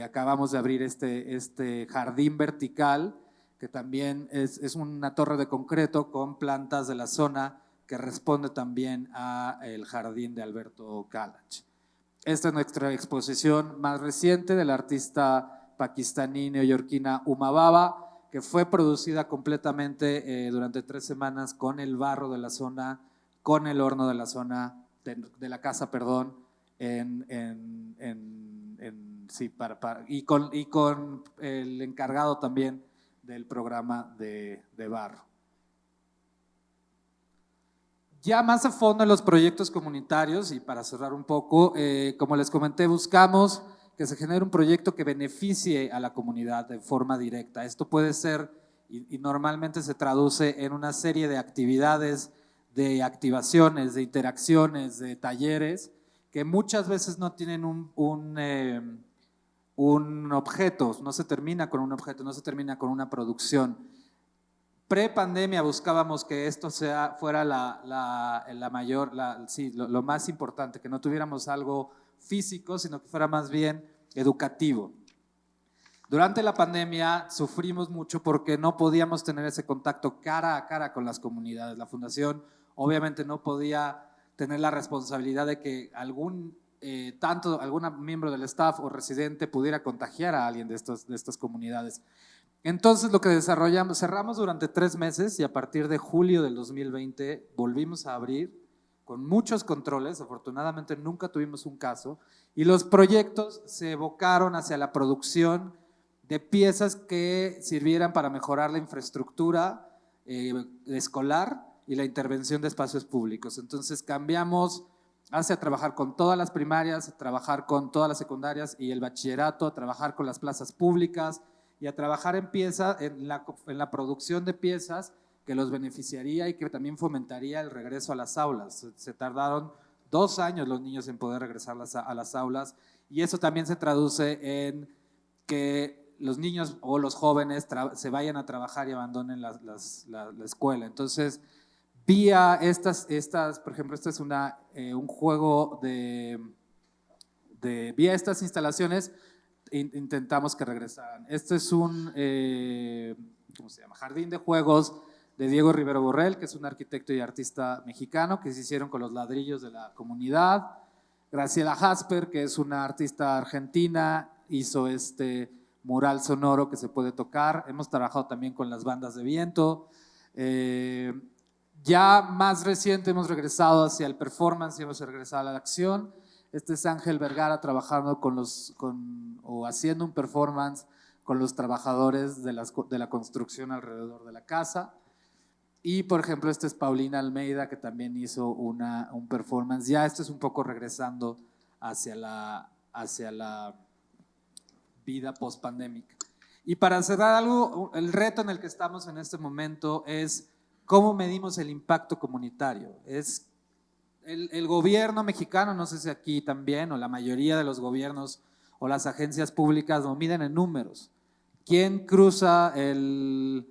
acabamos de abrir este jardín vertical, que también es una torre de concreto con plantas de la zona que responde también al jardín de Alberto Kalach. Esta es nuestra exposición más reciente de la artista pakistaní neoyorquina Baba, que fue producida completamente durante 3 semanas con el barro de la zona, con el horno de la zona, de la casa, perdón, y con el encargado también del programa de barro. Ya más a fondo en los proyectos comunitarios, y para cerrar un poco, como les comenté, buscamos que se genere un proyecto que beneficie a la comunidad de forma directa. Esto puede ser, y normalmente se traduce en una serie de actividades, de activaciones, de interacciones, de talleres, que muchas veces no tienen un objeto, no se termina con un objeto, no se termina con una producción. Pre-pandemia buscábamos que esto fuera lo más importante, que no tuviéramos algo físico, sino que fuera más bien educativo. Durante la pandemia sufrimos mucho porque no podíamos tener ese contacto cara a cara con las comunidades. La fundación obviamente no podía tener la responsabilidad de que algún miembro del staff o residente pudiera contagiar a alguien de estas comunidades. Entonces lo que cerramos durante 3 meses, y a partir de julio del 2020 volvimos a abrir con muchos controles. Afortunadamente nunca tuvimos un caso, y los proyectos se evocaron hacia la producción de piezas que sirvieran para mejorar la infraestructura escolar y la intervención de espacios públicos. Entonces cambiamos hacia trabajar con todas las primarias, trabajar con todas las secundarias y el bachillerato, trabajar con las plazas públicas y a trabajar en piezas, en la producción de piezas que los beneficiaría y que también fomentaría el regreso a las aulas. Se tardaron 2 años los niños en poder regresar a las aulas, y eso también se traduce en que los niños o los jóvenes se vayan a trabajar y abandonen la escuela. Entonces, vía por ejemplo, este es un juego vía estas instalaciones intentamos que regresaran. Este es un ¿cómo se llama? Jardín de juegos de Diego Rivero Borrell, que es un arquitecto y artista mexicano, que se hicieron con los ladrillos de la comunidad. Graciela Jasper, que es una artista argentina, hizo este mural sonoro que se puede tocar. Hemos trabajado también con las bandas de viento. Ya más reciente hemos regresado hacia el performance y hemos regresado a la acción. Este es Ángel Vergara trabajando o haciendo un performance con los trabajadores de la construcción alrededor de la casa. Y por ejemplo, este es Paulina Almeida, que también hizo un performance. Ya esto es un poco regresando hacia la vida post-pandémica. Y para cerrar algo, el reto en el que estamos en este momento es cómo medimos el impacto comunitario. Es el gobierno mexicano, no sé si aquí también, o la mayoría de los gobiernos o las agencias públicas lo miden en números. ¿Quién cruza el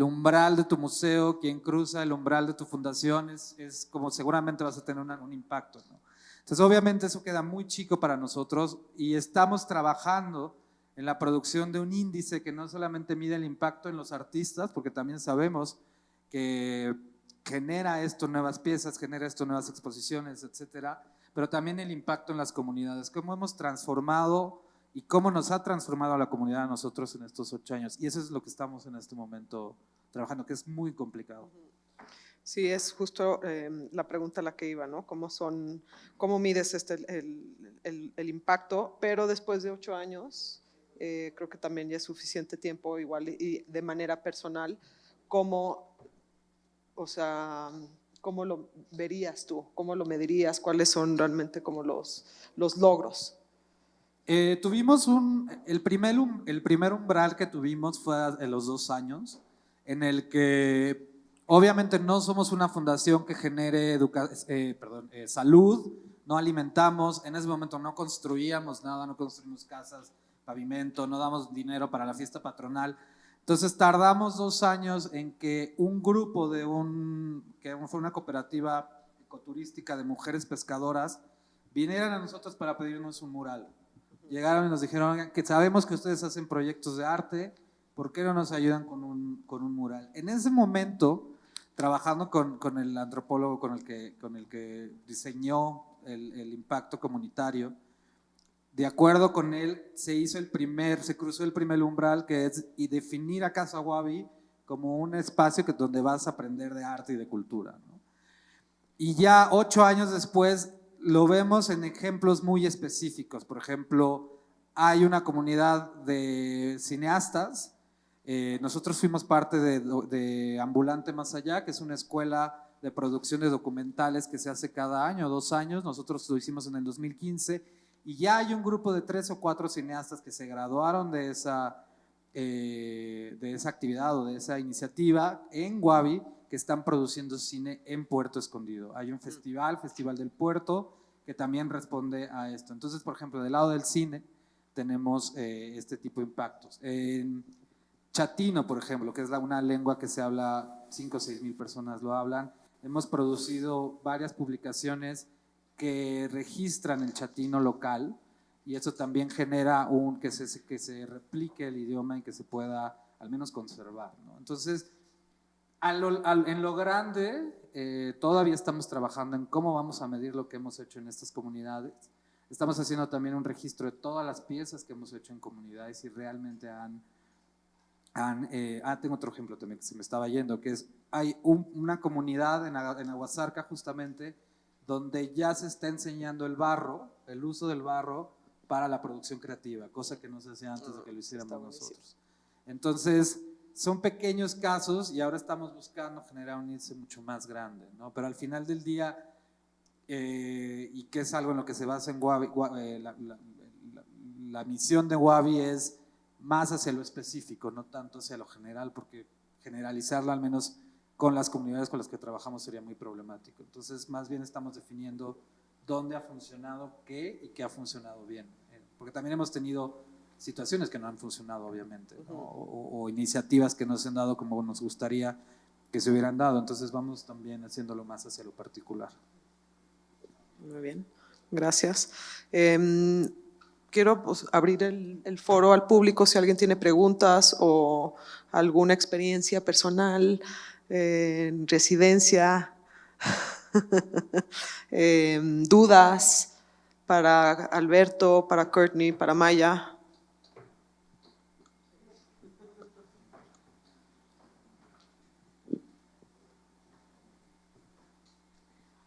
umbral de tu museo? ¿Quién cruza el umbral de tu fundación? Es como seguramente vas a tener un impacto, ¿no? Entonces, obviamente eso queda muy chico para nosotros y estamos trabajando en la producción de un índice que no solamente mide el impacto en los artistas, porque también sabemos que genera esto nuevas piezas, genera esto nuevas exposiciones, etcétera, pero también el impacto en las comunidades, cómo hemos transformado y cómo nos ha transformado la comunidad a nosotros en estos 8 años. Y eso es lo que estamos en este momento trabajando, que es muy complicado. Sí, es justo la pregunta a la que iba, ¿no? ¿Cómo mides el impacto? Pero después de 8 años, creo que también ya es suficiente tiempo, igual y de manera personal, ¿cómo lo verías tú? ¿Cómo lo medirías? ¿Cuáles son realmente como los logros? Tuvimos el primer umbral que tuvimos fue a los 2 años, en el que obviamente no somos una fundación que genere salud, no alimentamos, en ese momento no construíamos nada, no construimos casas, pavimento, no damos dinero para la fiesta patronal. Entonces tardamos 2 años en que un grupo que fue una cooperativa ecoturística de mujeres pescadoras vinieran a nosotros para pedirnos un mural. Llegaron y nos dijeron: oigan, que sabemos que ustedes hacen proyectos de arte, ¿por qué no nos ayudan con un mural? En ese momento, trabajando con el antropólogo con el que diseñó el impacto comunitario, de acuerdo con él, se cruzó el primer umbral, que es definir a Casa Wabi como un espacio donde vas a aprender de arte y de cultura, ¿no? Y ya 8 años después lo vemos en ejemplos muy específicos. Por ejemplo, hay una comunidad de cineastas. Nosotros fuimos parte de Ambulante Más Allá, que es una escuela de producción de documentales que se hace cada año, 2 años. Nosotros lo hicimos en el 2015 y ya hay un grupo de 3 o 4 cineastas que se graduaron de esa actividad o de esa iniciativa en Wabi, que están produciendo cine en Puerto Escondido. Hay un Festival del Puerto, que también responde a esto. Entonces, por ejemplo, del lado del cine tenemos este tipo de impactos. En chatino, por ejemplo, que es una lengua que se habla, 5 o 6 mil personas lo hablan, hemos producido varias publicaciones que registran el chatino local, y eso también genera que se replique el idioma y que se pueda al menos conservar, ¿no? Entonces, en lo grande, todavía estamos trabajando en cómo vamos a medir lo que hemos hecho en estas comunidades. Estamos haciendo también un registro de todas las piezas que hemos hecho en comunidades y realmente tengo otro ejemplo también que se me estaba yendo, que hay una comunidad en Aguasarca justamente, donde ya se está enseñando el uso del barro para la producción creativa, cosa que no se hacía antes de que lo hiciéramos nosotros. Entonces, son pequeños casos y ahora estamos buscando generar un índice mucho más grande, ¿no? Pero al final del día, y que es algo en lo que se basa en Wabi, la misión de Wabi es más hacia lo específico, no tanto hacia lo general, porque generalizarlo al menos con las comunidades con las que trabajamos sería muy problemático. Entonces, más bien estamos definiendo dónde ha funcionado qué y qué ha funcionado bien, porque también hemos tenido situaciones que no han funcionado, obviamente, ¿no? o iniciativas que no se han dado como nos gustaría que se hubieran dado, entonces vamos también haciéndolo más hacia lo particular. Muy bien, gracias. Quiero abrir el foro al público si alguien tiene preguntas o alguna experiencia personal, residencia, dudas para Alberto, para Courtney, para Maya.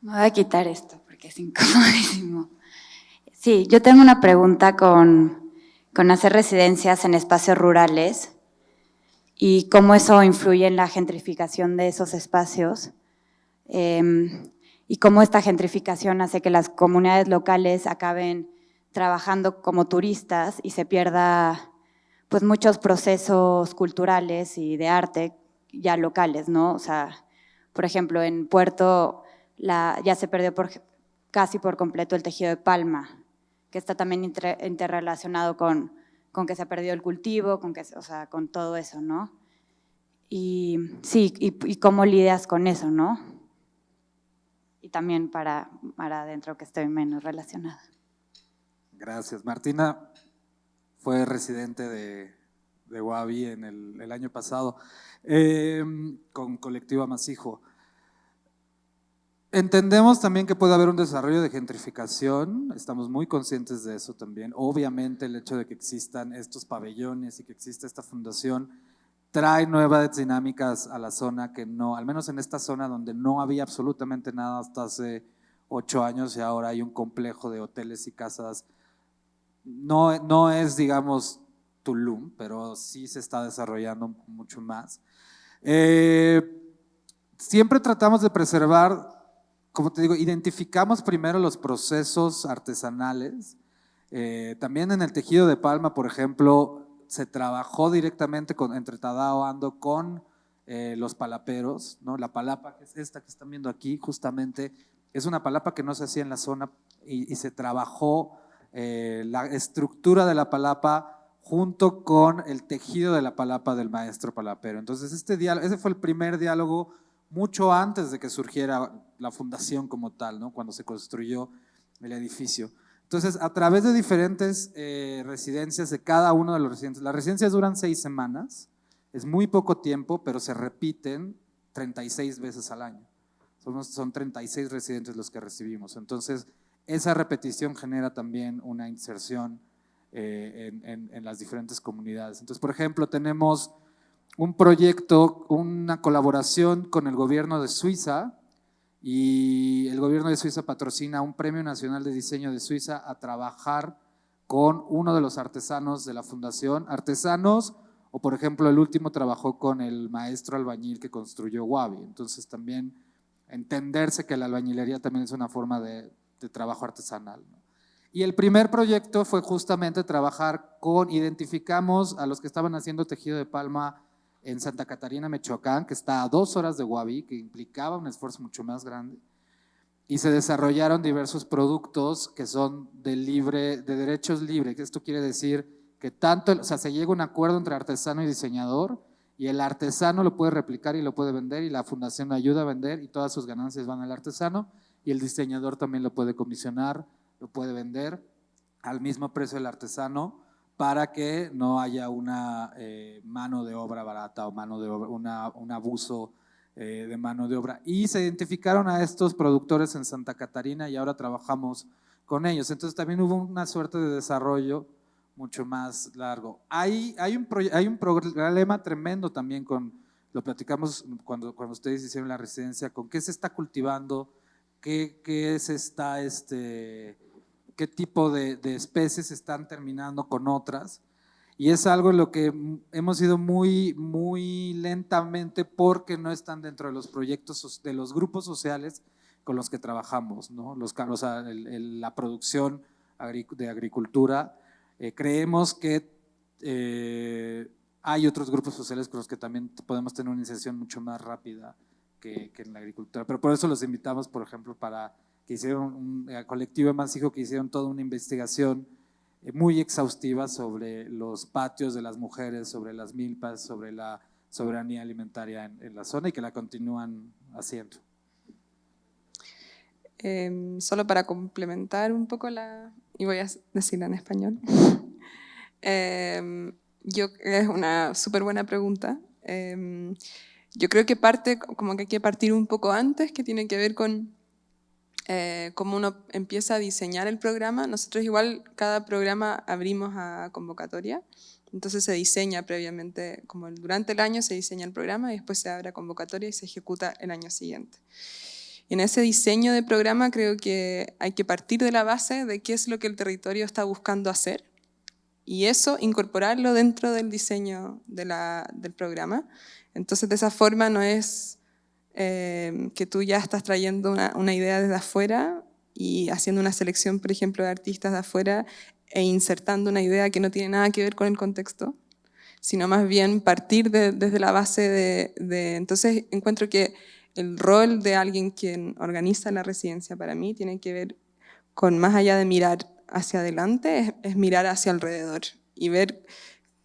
Me voy a quitar esto porque es incomodísimo. Sí, yo tengo una pregunta con hacer residencias en espacios rurales y cómo eso influye en la gentrificación de esos espacios y cómo esta gentrificación hace que las comunidades locales acaben trabajando como turistas y se pierda pues muchos procesos culturales y de arte ya locales, ¿no? O sea, por ejemplo, en Puerto ya se perdió casi por completo el tejido de palma, que está también interrelacionado con que se ha perdido el cultivo, o sea, con todo eso, ¿no? Y sí, y cómo lidias con eso, ¿no? Y también para adentro, que estoy menos relacionada. Gracias. Martina fue residente de Guavi en el año pasado con Colectivo Amasijo. Entendemos también que puede haber un desarrollo de gentrificación, estamos muy conscientes de eso también. Obviamente el hecho de que existan estos pabellones y que exista esta fundación trae nuevas dinámicas a la zona que no, al menos en esta zona donde no había absolutamente nada hasta hace 8 años y ahora hay un complejo de hoteles y casas. No es, digamos, Tulum, pero sí se está desarrollando mucho más. Siempre tratamos de preservar, como te digo, identificamos primero los procesos artesanales. También en el tejido de palma, por ejemplo, se trabajó directamente entre Tadao Ando con los palaperos, ¿no? La palapa, que es esta que están viendo aquí, justamente es una palapa que no se hacía en la zona y se trabajó la estructura de la palapa junto con el tejido de la palapa del maestro palapero. Entonces ese fue el primer diálogo mucho antes de que surgiera la fundación como tal, ¿no? Cuando se construyó el edificio. Entonces, a través de diferentes residencias de cada uno de los residentes, las residencias duran 6 semanas, es muy poco tiempo, pero se repiten 36 veces al año. Son 36 residentes los que recibimos. Entonces, esa repetición genera también una inserción en las diferentes comunidades. Entonces, por ejemplo, tenemos un proyecto, una colaboración con el gobierno de Suiza, y el gobierno de Suiza patrocina un Premio Nacional de Diseño de Suiza a trabajar con uno de los artesanos de la fundación, artesanos, o por ejemplo el último trabajó con el maestro albañil que construyó Guavi. Entonces también entenderse que la albañilería también es una forma de trabajo artesanal, ¿no? Y el primer proyecto fue justamente trabajar identificamos a los que estaban haciendo tejido de palma en Santa Catarina, Michoacán, que está a 2 horas de Guavi, que implicaba un esfuerzo mucho más grande, y se desarrollaron diversos productos que son de derechos libres. Esto quiere decir que se llega a un acuerdo entre artesano y diseñador, y el artesano lo puede replicar y lo puede vender, y la fundación lo ayuda a vender, y todas sus ganancias van al artesano, y el diseñador también lo puede comisionar, lo puede vender al mismo precio del artesano, para que no haya una mano de obra barata o un abuso de mano de obra. Y se identificaron a estos productores en Santa Catarina y ahora trabajamos con ellos. Entonces también hubo una suerte de desarrollo mucho más largo. Hay un problema tremendo también lo platicamos cuando ustedes hicieron la residencia, con qué se está cultivando, qué tipo de especies están terminando con otras, y es algo en lo que hemos ido muy, muy lentamente porque no están dentro de los proyectos de los grupos sociales con los que trabajamos, ¿no? La producción de agricultura, creemos que hay otros grupos sociales con los que también podemos tener una inserción mucho más rápida que en la agricultura, pero por eso los invitamos, por ejemplo, para que hicieron un colectivo más hijo que hicieron toda una investigación muy exhaustiva sobre los patios de las mujeres, sobre las milpas, sobre la soberanía alimentaria en la zona y que la continúan haciendo. Solo para complementar un poco y voy a decirla en español. Es una súper buena pregunta. Yo creo que como que hay que partir un poco antes, que tiene que ver con cómo uno empieza a diseñar el programa. Nosotros igual cada programa abrimos a convocatoria, entonces se diseña previamente, como durante el año se diseña el programa y después se abre a convocatoria y se ejecuta el año siguiente. Y en ese diseño de programa creo que hay que partir de la base de qué es lo que el territorio está buscando hacer y eso incorporarlo dentro del diseño del programa. Entonces de esa forma no es que tú ya estás trayendo una idea desde afuera y haciendo una selección, por ejemplo, de artistas de afuera e insertando una idea que no tiene nada que ver con el contexto, sino más bien partir desde la base Entonces encuentro que el rol de alguien quien organiza la residencia para mí tiene que ver con, más allá de mirar hacia adelante, es mirar hacia alrededor y ver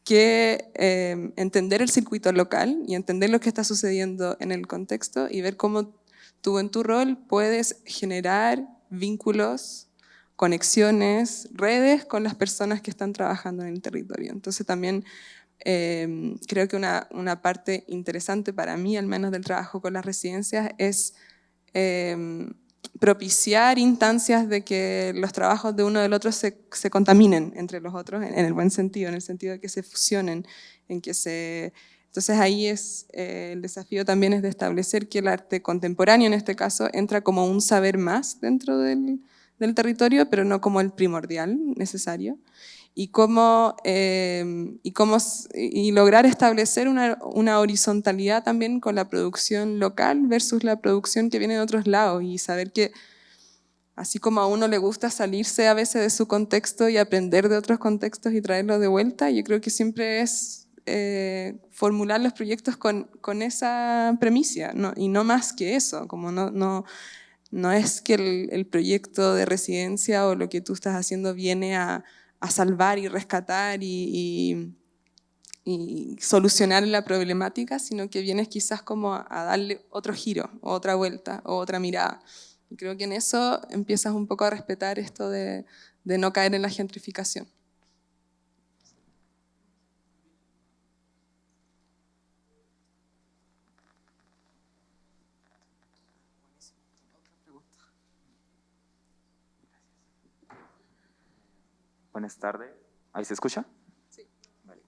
entender el circuito local y entender lo que está sucediendo en el contexto y ver cómo tú en tu rol puedes generar vínculos, conexiones, redes con las personas que están trabajando en el territorio. Entonces también creo que una parte interesante para mí, al menos del trabajo con las residencias, es propiciar instancias de que los trabajos de uno del otro se contaminen entre los otros, en el buen sentido, en el sentido de que se fusionen, Entonces ahí el desafío también es de establecer que el arte contemporáneo, en este caso, entra como un saber más dentro del territorio, pero no como el primordial necesario. Y lograr establecer una horizontalidad también con la producción local versus la producción que viene de otros lados y saber que así como a uno le gusta salirse a veces de su contexto y aprender de otros contextos y traerlo de vuelta, yo creo que siempre es formular los proyectos con esa premisa, ¿no? Y no más que eso, como no es que el proyecto de residencia o lo que tú estás haciendo viene a salvar y rescatar y solucionar la problemática, sino que vienes quizás como a darle otro giro, o otra vuelta, o otra mirada. Y creo que en eso empiezas un poco a respetar esto de no caer en la gentrificación. Buenas tardes. ¿Ahí se escucha? Sí. Vale.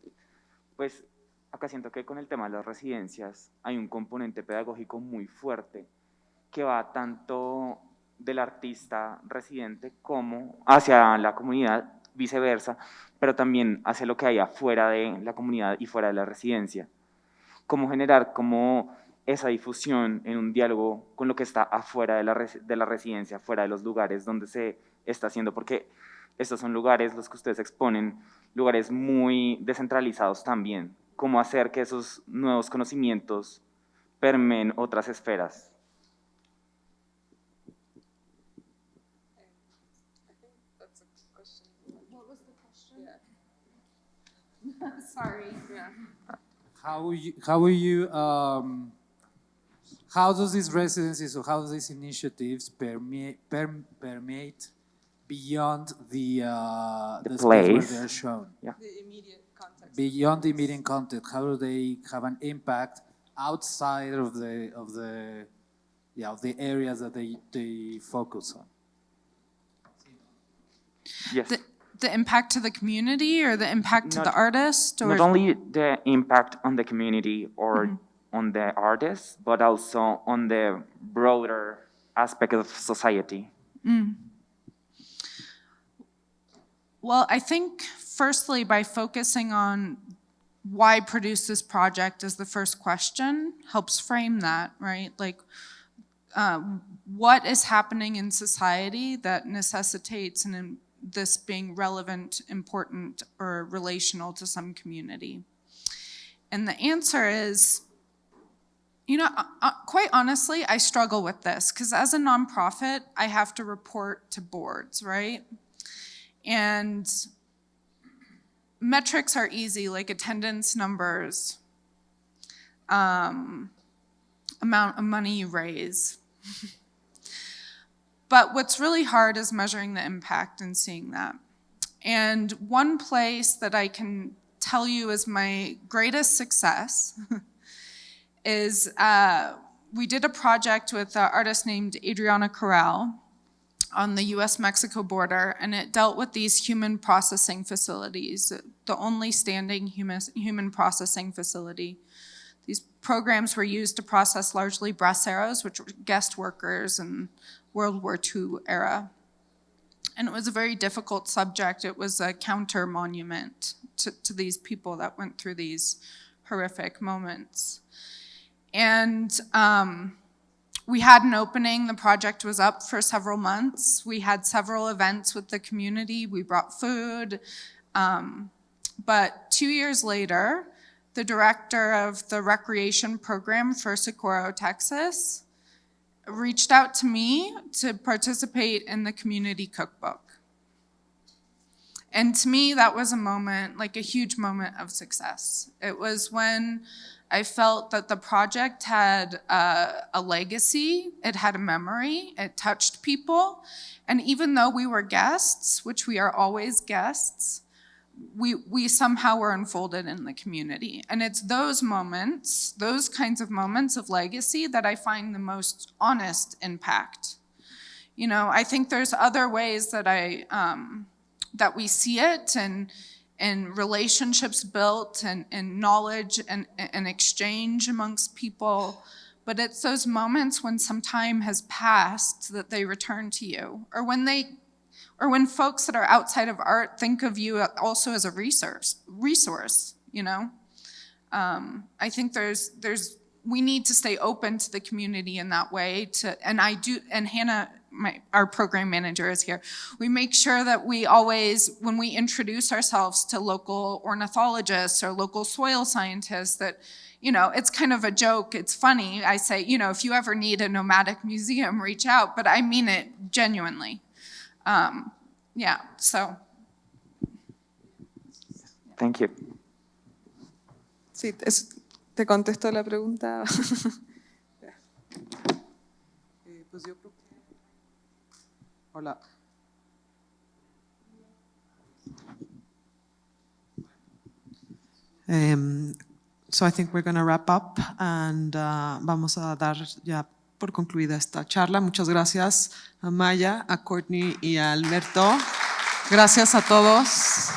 Pues acá siento que con el tema de las residencias hay un componente pedagógico muy fuerte que va tanto del artista residente como hacia la comunidad, viceversa, pero también hacia lo que hay afuera de la comunidad y fuera de la residencia. Cómo generar como esa difusión en un diálogo con lo que está afuera de la residencia, fuera de los lugares donde se está haciendo, porque estos son lugares, los que ustedes exponen, lugares muy descentralizados también. Cómo hacer que esos nuevos conocimientos permeen otras esferas. Sorry. Yeah. How does these residencies or how do these initiatives permeate beyond the space where they are shown? Yeah. The immediate context. Beyond the immediate content, how do they have an impact outside of the areas that they focus on? Yes. The impact to the community or the impact to the artist? Or Not only the impact on the community or on the artist, but also on the broader aspect of society. Well, I think firstly by focusing on why produce this project as the first question helps frame that, right? Like what is happening in society that necessitates this being relevant, important, or relational to some community? And the answer is, you know, quite honestly, I struggle with this because as a nonprofit, I have to report to boards, right? And metrics are easy, like attendance numbers, amount of money you raise. But what's really hard is measuring the impact and seeing that. And one place that I can tell you is my greatest success is we did a project with an artist named Adriana Corral on the US-Mexico border, and it dealt with these human processing facilities, the only standing human processing facility. These programs were used to process largely braceros, which were guest workers in World War II era. And it was a very difficult subject. It was a counter monument to these people that went through these horrific moments. And we had an opening. The project was up for several months. We had several events with the community. We brought food. But 2 years later, the director of the recreation program for Socorro, Texas, reached out to me to participate in the community cookbook. And to me, that was a moment, like a huge moment of success. It was when I felt that the project had a legacy, it had a memory, it touched people. And even though we were guests, which we are always guests, we somehow were unfolded in the community. And it's those moments, those kinds of moments of legacy that I find the most honest impact. You know, I think there's other ways that that we see it and relationships built and knowledge and exchange amongst people. But it's those moments when some time has passed that they return to you, or when folks that are outside of art think of you also as a resource, you know? I think we need to stay open to the community in that way, and Hannah, our program manager is here. We make sure that we always, when we introduce ourselves to local ornithologists or local soil scientists, that, you know, it's kind of a joke, it's funny. I say, you know, if you ever need a nomadic museum, reach out, but I mean it genuinely. Yeah, so. Thank you. Sí, ¿te contesto la pregunta? Pues yo creo que... Hola. So I think we're going to wrap up and vamos a dar ya por concluida esta charla. Muchas gracias a Maya, a Courtney y a Alberto. Gracias a todos.